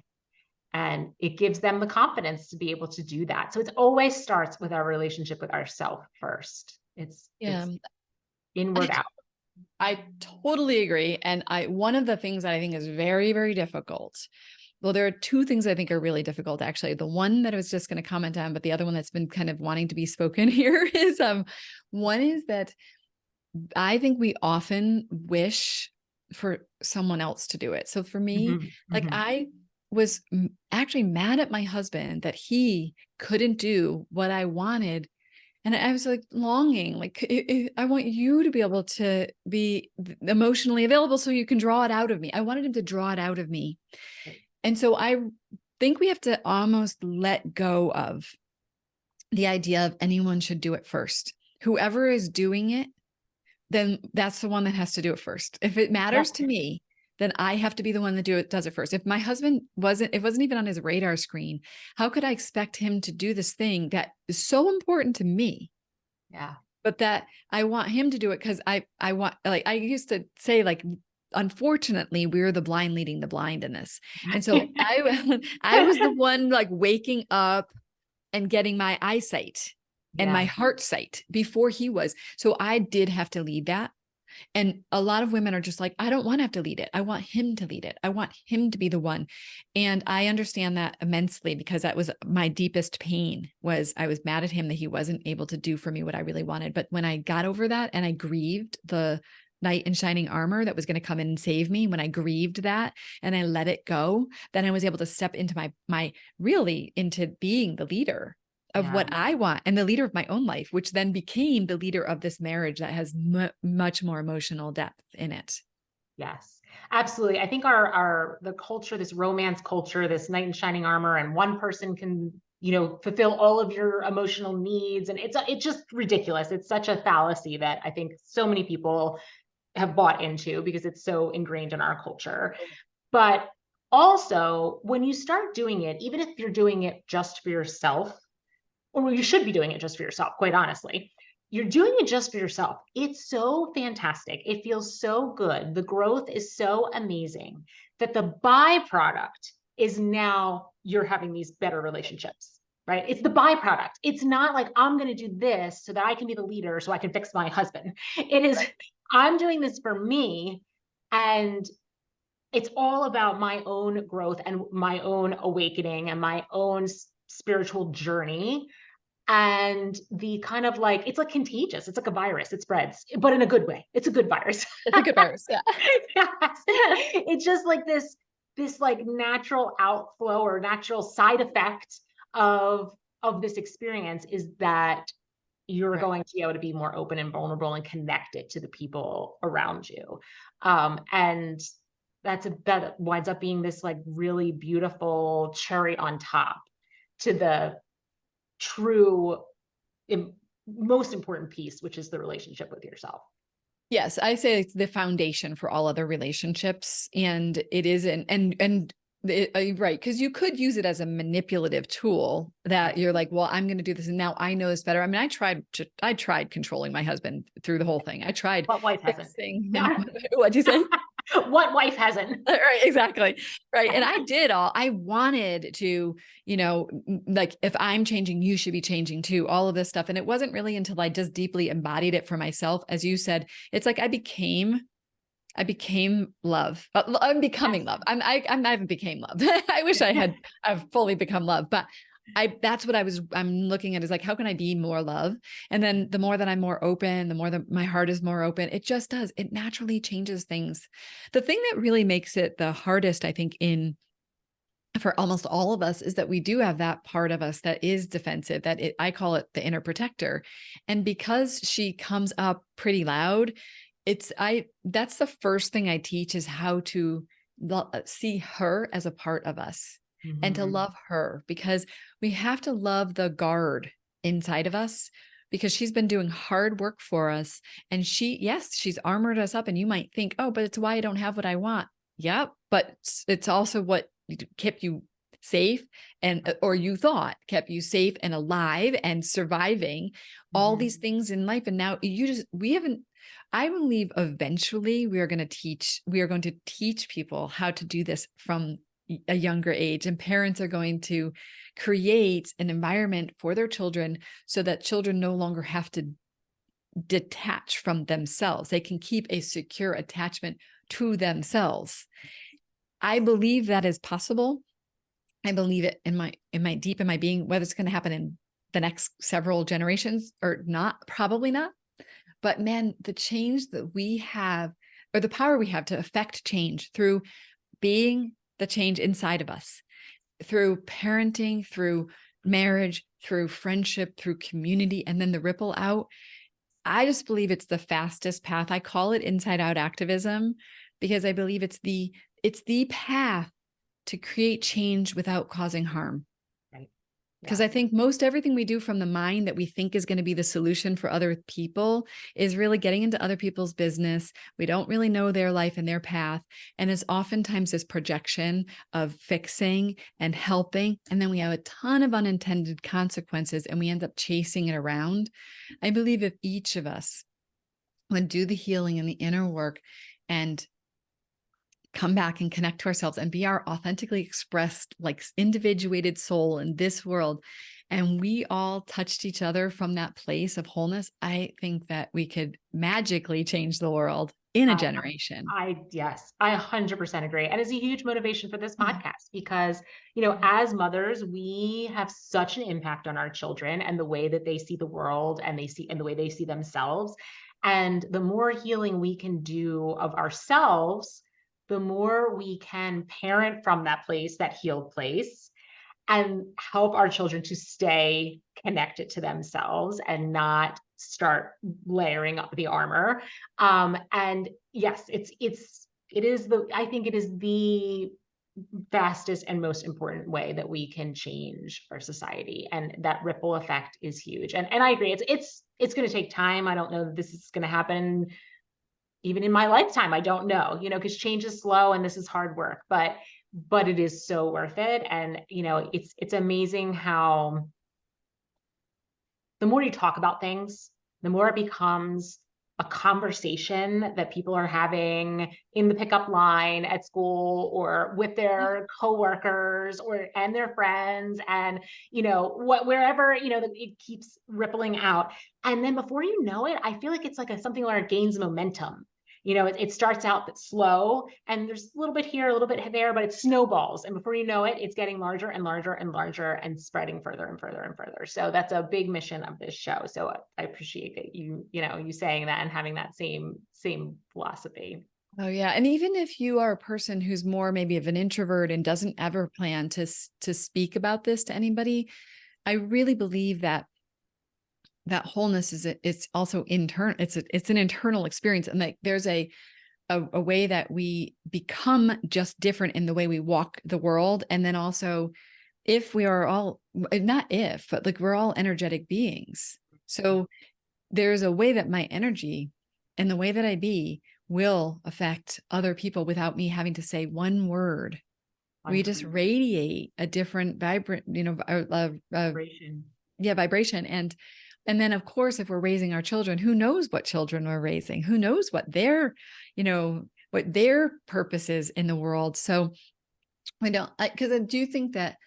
And it gives them the confidence to be able to do that. So it always starts with our relationship with ourselves first. Yeah. It's inward out. I totally agree. And one of the things that I think is very, very difficult. Well, there are two things I think are really difficult, actually. The one that I was just going to comment on, but the other one that's been kind of wanting to be spoken here is one is that I think we often wish for someone else to do it. So for me, Mhm, like mhm. I was actually mad at my husband that he couldn't do what I wanted. And I was like longing, like, I want you to be able to be emotionally available so you can draw it out of me. I wanted him to draw it out of me. And so I think we have to almost let go of the idea of anyone should do it first. Whoever is doing it, then that's the one that has to do it first. If it Yeah, matters to me, then I have to be the one that does it first. If my husband it wasn't even on his radar screen, how could I expect him to do this thing that is so important to me? yeah. But that I want him to do it because I want, like I used to say, like, unfortunately, we're the blind leading the blind in this. And so I was the one like waking up and getting my eyesight and my Yeah, heart sight before he was. So I did have to lead that. And a lot of women are just like, I don't want to have to lead it. I want him to lead it. I want him to be the one. And I understand that immensely, because that was my deepest pain. Was I was mad at him that he wasn't able to do for me what I really wanted. But when I got over that and I grieved the knight in shining armor that was going to come in and save me, when I grieved that and I let it go, then I was able to step into my really into being the leader of yeah. what I want and the leader of my own life, which then became the leader of this marriage that has much more emotional depth in it. Yes, absolutely. I think the culture, this romance culture, this knight in shining armor, and one person can, fulfill all of your emotional needs. And it's just ridiculous. It's such a fallacy that I think so many people have bought into because it's so ingrained in our culture. But also, when you start doing it, even if you're doing it just for yourself, or you should be doing it just for yourself, quite honestly, you're doing it just for yourself. It's so fantastic. It feels so good. The growth is so amazing that the byproduct is now you're having these better relationships, right? It's the byproduct. It's not like I'm going to do this so that I can be the leader so I can fix my husband. It is, Right. I'm doing this for me. And it's all about my own growth and my own awakening and my own spiritual journey. And the kind of like, it's like contagious. It's like a virus. It spreads, but in a good way. It's a good virus. It's a good virus. Yeah. Yes. It's just like this like natural outflow or natural side effect of this experience is that you're Right. going to be able to be more open and vulnerable and connected to the people around you. And that winds up being this like really beautiful cherry on top to the true most important piece, which is the relationship with yourself. Yes, I say it's the foundation for all other relationships, and it is right, because you could use it as a manipulative tool that you're like, well, I'm going to do this, and now I know this better. I mean, I tried controlling my husband through the whole thing. I tried What wife hasn't? fixing him. What'd you say? What wife hasn't? Right, exactly. Right. And I wanted to, like, if I'm changing, you should be changing too, all of this stuff. And it wasn't really until I just deeply embodied it for myself. As you said, it's like I became love. I'm becoming love. I haven't became love. I wish I've fully become love, but that's what I'm looking at, is like, how can I be more love? And then the more that I'm more open, the more that my heart is more open, it just does. It naturally changes things. The thing that really makes it the hardest, I think, for almost all of us, is that we do have that part of us that is defensive, I call it the inner protector. And because she comes up pretty loud, that's the first thing I teach, is how to see her as a part of us and to love her, because we have to love the guard inside of us, because she's been doing hard work for us. And she's armored us up. And you might think, oh, but it's why I don't have what I want. Yeah, but it's also what kept you safe, or you thought kept you safe and alive and surviving all these things in life. And now I believe eventually we are going to teach people how to do this from a younger age, and parents are going to create an environment for their children so that children no longer have to detach from themselves. They can keep a secure attachment to themselves. I believe that is possible. I believe it in my deep in my being. Whether it's going to happen in the next several generations or not, probably not. But man, the change that we have, or the power we have to affect change through being the change inside of us, through parenting, through marriage, through friendship, through community, and then the ripple out. I just believe it's the fastest path. I call it inside out activism, because I believe it's the path to create change without causing harm. Right. Because I think most everything we do from the mind that we think is going to be the solution for other people is really getting into other people's business. We don't really know their life and their path. And it's oftentimes this projection of fixing and helping. And then we have a ton of unintended consequences, and we end up chasing it around. I believe if each of us would do the healing and the inner work and come back and connect to ourselves and be our authentically expressed, like individuated soul in this world, and we all touched each other from that place of wholeness, I think that we could magically change the world in a generation. Yes, I 100% agree. And it's a huge motivation for this podcast because, as mothers, we have such an impact on our children and the way that they see the world and the way they see themselves. And the more healing we can do of ourselves, the more we can parent from that place, that healed place, and help our children to stay connected to themselves and not start layering up the armor. And yes, I think it is the fastest and most important way that we can change our society. And that ripple effect is huge. And I agree. It's going to take time. I don't know that this is going to happen even in my lifetime. I don't know, because change is slow and this is hard work, but it is so worth it. And, it's amazing how the more you talk about things, the more it becomes a conversation that people are having in the pickup line at school or with their coworkers and their friends, and wherever it keeps rippling out. And then before you know it, I feel like it's like something where it gains momentum. It starts out slow, and there's a little bit here, a little bit there, but it snowballs. And before you know it, it's getting larger and larger and larger and spreading further and further and further. So that's a big mission of this show. So I appreciate that you saying that and having that same philosophy. Oh yeah. And even if you are a person who's more maybe of an introvert and doesn't ever plan to speak about this to anybody, I really believe that wholeness it's also internal. It's an internal experience. And like there's a way that we become just different in the way we walk the world. And then also if we are all, not if, but like we're all energetic beings. So there's a way that my energy and the way that I be will affect other people without me having to say one word. We just radiate a different vibration. Vibration. And then of course, if we're raising our children, who knows what children we're raising, who knows what their purpose is in the world. So because I do think that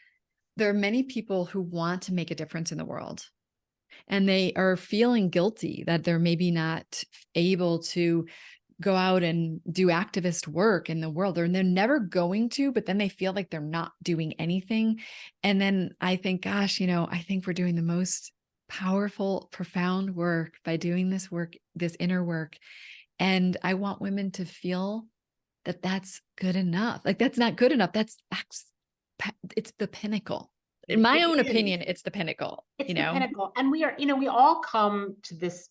there are many people who want to make a difference in the world, and they are feeling guilty that they're maybe not able to go out and do activist work in the world, or they're never going to, but then they feel like they're not doing anything. And then I think, gosh, I think we're doing the most powerful, profound work by doing this work, this inner work. And I want women to feel that that's good enough. Like that's not good enough. It's the pinnacle. In my own opinion, it's the pinnacle. It's the pinnacle. And we are, we all come to this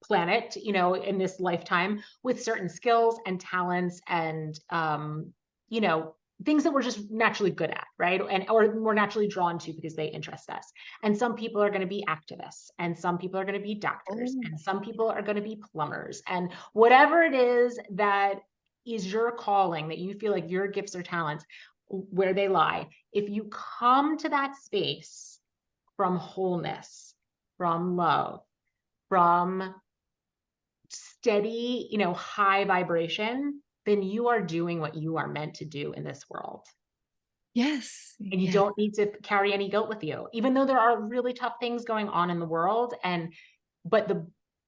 planet, in this lifetime with certain skills and talents and, things that we're just naturally good at, right? Or we're naturally drawn to because they interest us. And some people are going to be activists, and some people are going to be doctors, and some people are going to be plumbers, and whatever it is that is your calling, that you feel like your gifts or talents, where they lie. If you come to that space from wholeness, from love, from steady, high vibration, then you are doing what you are meant to do in this world. Yes. And you don't need to carry any guilt with you, even though there are really tough things going on in the world.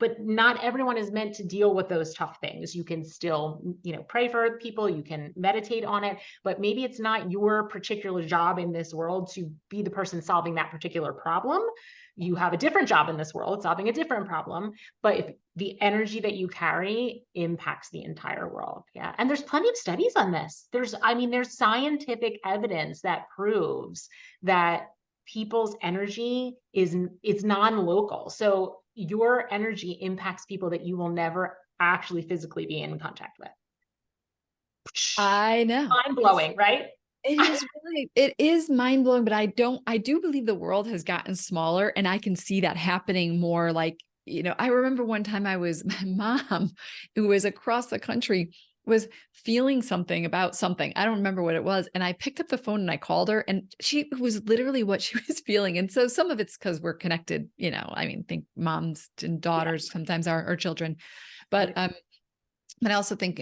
But not everyone is meant to deal with those tough things. You can still, pray for people, you can meditate on it, but maybe it's not your particular job in this world to be the person solving that particular problem. You have a different job in this world, solving a different problem, but if the energy that you carry impacts the entire world. Yeah. And there's plenty of studies on this. There's scientific evidence that proves that people's energy is non-local. So your energy impacts people that you will never actually physically be in contact with. I know. Mind-blowing, right? It is mind blowing, but I do believe the world has gotten smaller, and I can see that happening more. Like, I remember one time my mom, who was across the country, was feeling something about something. I don't remember what it was. And I picked up the phone and I called her, and she was literally what she was feeling. And so some of it's because we're connected, think moms and daughters sometimes are, or children, but I also think,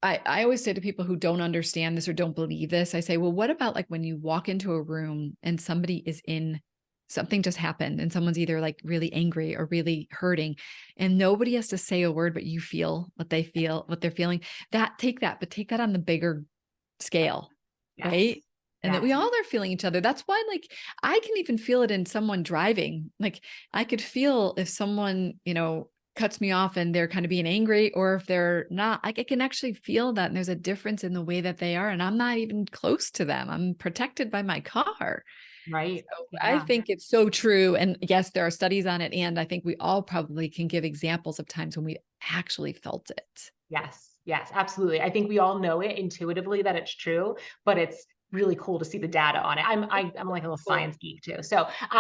I always say to people who don't understand this or don't believe this, I say, well, what about like when you walk into a room and something just happened and someone's either like really angry or really hurting, and nobody has to say a word, but you feel what they're feeling. Take that on the bigger scale, yes. Right? And that we all are feeling each other. That's why, like, I can even feel it in someone driving. Like I could feel if someone, cuts me off and they're kind of being angry, or if they're not, like I can actually feel that. And there's a difference in the way that they are. And I'm not even close to them. I'm protected by my car. Right. So I think it's so true. And yes, there are studies on it. And I think we all probably can give examples of times when we actually felt it. Yes. Yes, absolutely. I think we all know it intuitively that it's true, but it's really cool to see the data on it. I'm like a little science geek too. So, so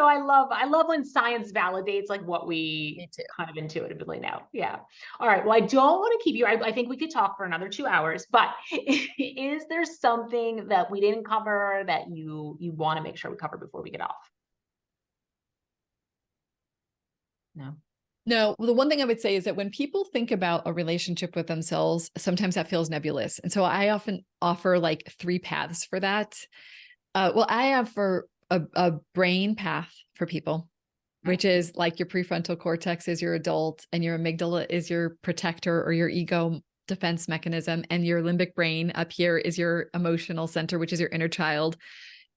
I love when science validates like what we kind of intuitively know. Yeah. All right. Well, I don't want to keep you. I think we could talk for another 2 hours, but is there something that we didn't cover that you want to make sure we cover before we get off? No. Well, the one thing I would say is that when people think about a relationship with themselves, sometimes that feels nebulous. And so I often offer like 3 paths for that. I have for a brain path for people, which is like your prefrontal cortex is your adult, and your amygdala is your protector or your ego defense mechanism. And your limbic brain up here is your emotional center, which is your inner child.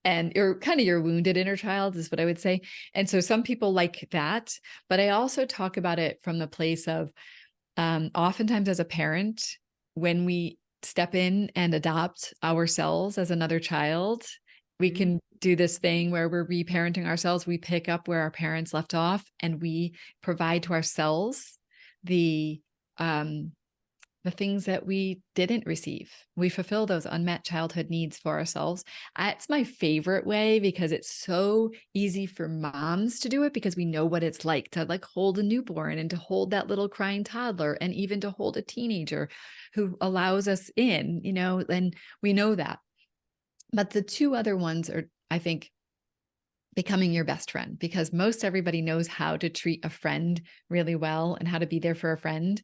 And you're kind of your wounded inner child is what I would say. And so some people like that, but I also talk about it from the place of oftentimes as a parent, when we step in and adopt ourselves as another child, we can do this thing where we're reparenting ourselves. We pick up where our parents left off, and we provide to ourselves the things that we didn't receive. We fulfill those unmet childhood needs for ourselves. It's my favorite way because it's so easy for moms to do it, because we know what it's like to like hold a newborn and to hold that little crying toddler, and even to hold a teenager who allows us in, and we know that. But the 2 other ones are, I think, becoming your best friend, because most everybody knows how to treat a friend really well and how to be there for a friend.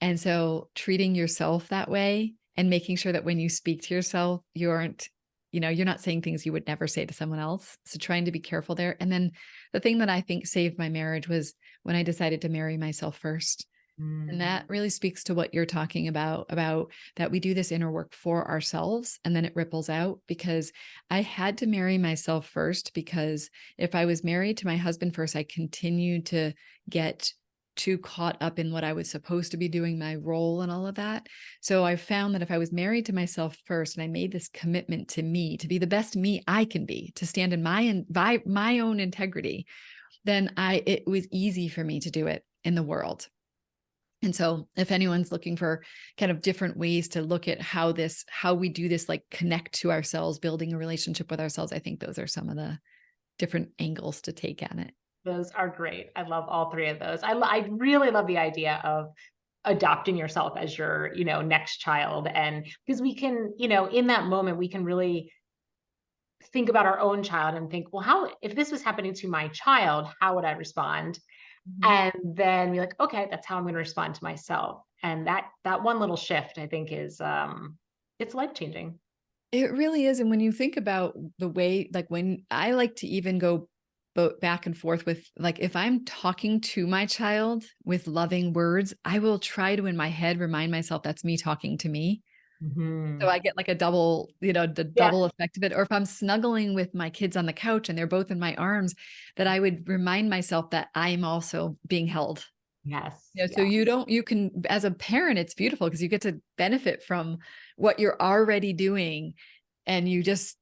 And so treating yourself that way and making sure that when you speak to yourself, you aren't you're not saying things you would never say to someone else. So trying to be careful there. And then the thing that I think saved my marriage was when I decided to marry myself first. And that Mm. really speaks to what you're talking about that we do this inner work for ourselves and then it ripples out, because I had to marry myself first, because if I was married to my husband first, I continued to get too caught up in what I was supposed to be doing, my role and all of that. So I found that if I was married to myself first and I made this commitment to me, to be the best me I can be, to stand in by my own integrity, then it was easy for me to do it in the world. And so if anyone's looking for kind of different ways to look at how we do this, like connect to ourselves, building a relationship with ourselves, I think those are some of the different angles to take on it. Those are great. I love all three of those. I really love the idea of adopting yourself as your, next child. And because we can, in that moment, we can really think about our own child and think, well, if this was happening to my child, how would I respond? Mhm. And then be like, okay, that's how I'm going to respond to myself. And that one little shift, I think, is it's life changing. It really is. And when you think about the way, like when I like to even go back and forth with, like, if I'm talking to my child with loving words, I will try to in my head remind myself that's me talking to me. So Hmm. I get like a double, the Yeah. double effect of it. Or if I'm snuggling with my kids on the couch and they're both in my arms, that I would remind myself that I'm also being held. Yes. So Yes. you can, as a parent, it's beautiful because you get to benefit from what you're already doing. And you just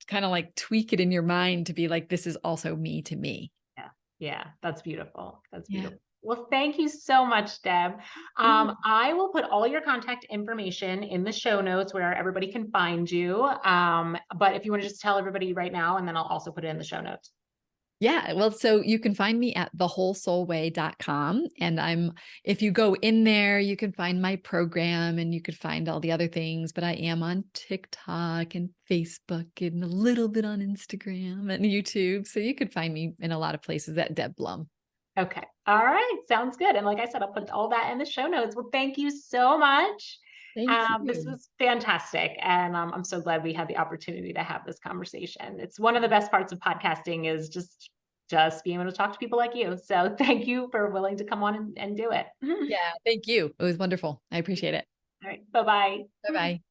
kind of like tweak it in your mind to be like, this is also me to me. Yeah. Yeah. That's beautiful. That's Yeah. beautiful. Well, thank you so much, Deb. Yeah. I will put all your contact information in the show notes where everybody can find you. But if you want to just tell everybody right now, and then I'll also put it in the show notes. Yeah. Well, so you can find me at thewholesoulway.com. And if you go in there, you can find my program and you could find all the other things. But I am on TikTok and Facebook and a little bit on Instagram and YouTube. So you could find me in a lot of places at Deb Blum. Okay. All right. Sounds good. And like I said, I'll put all that in the show notes. Well, thank you so much. Thank This you. was fantastic. And I'm so glad we had the opportunity to have this conversation. It's one of the best parts of podcasting is just being able to talk to people like you. So thank you for willing to come on and do it. Yeah. Thank you. It was wonderful. I appreciate it. All right. Bye-bye. Bye bye.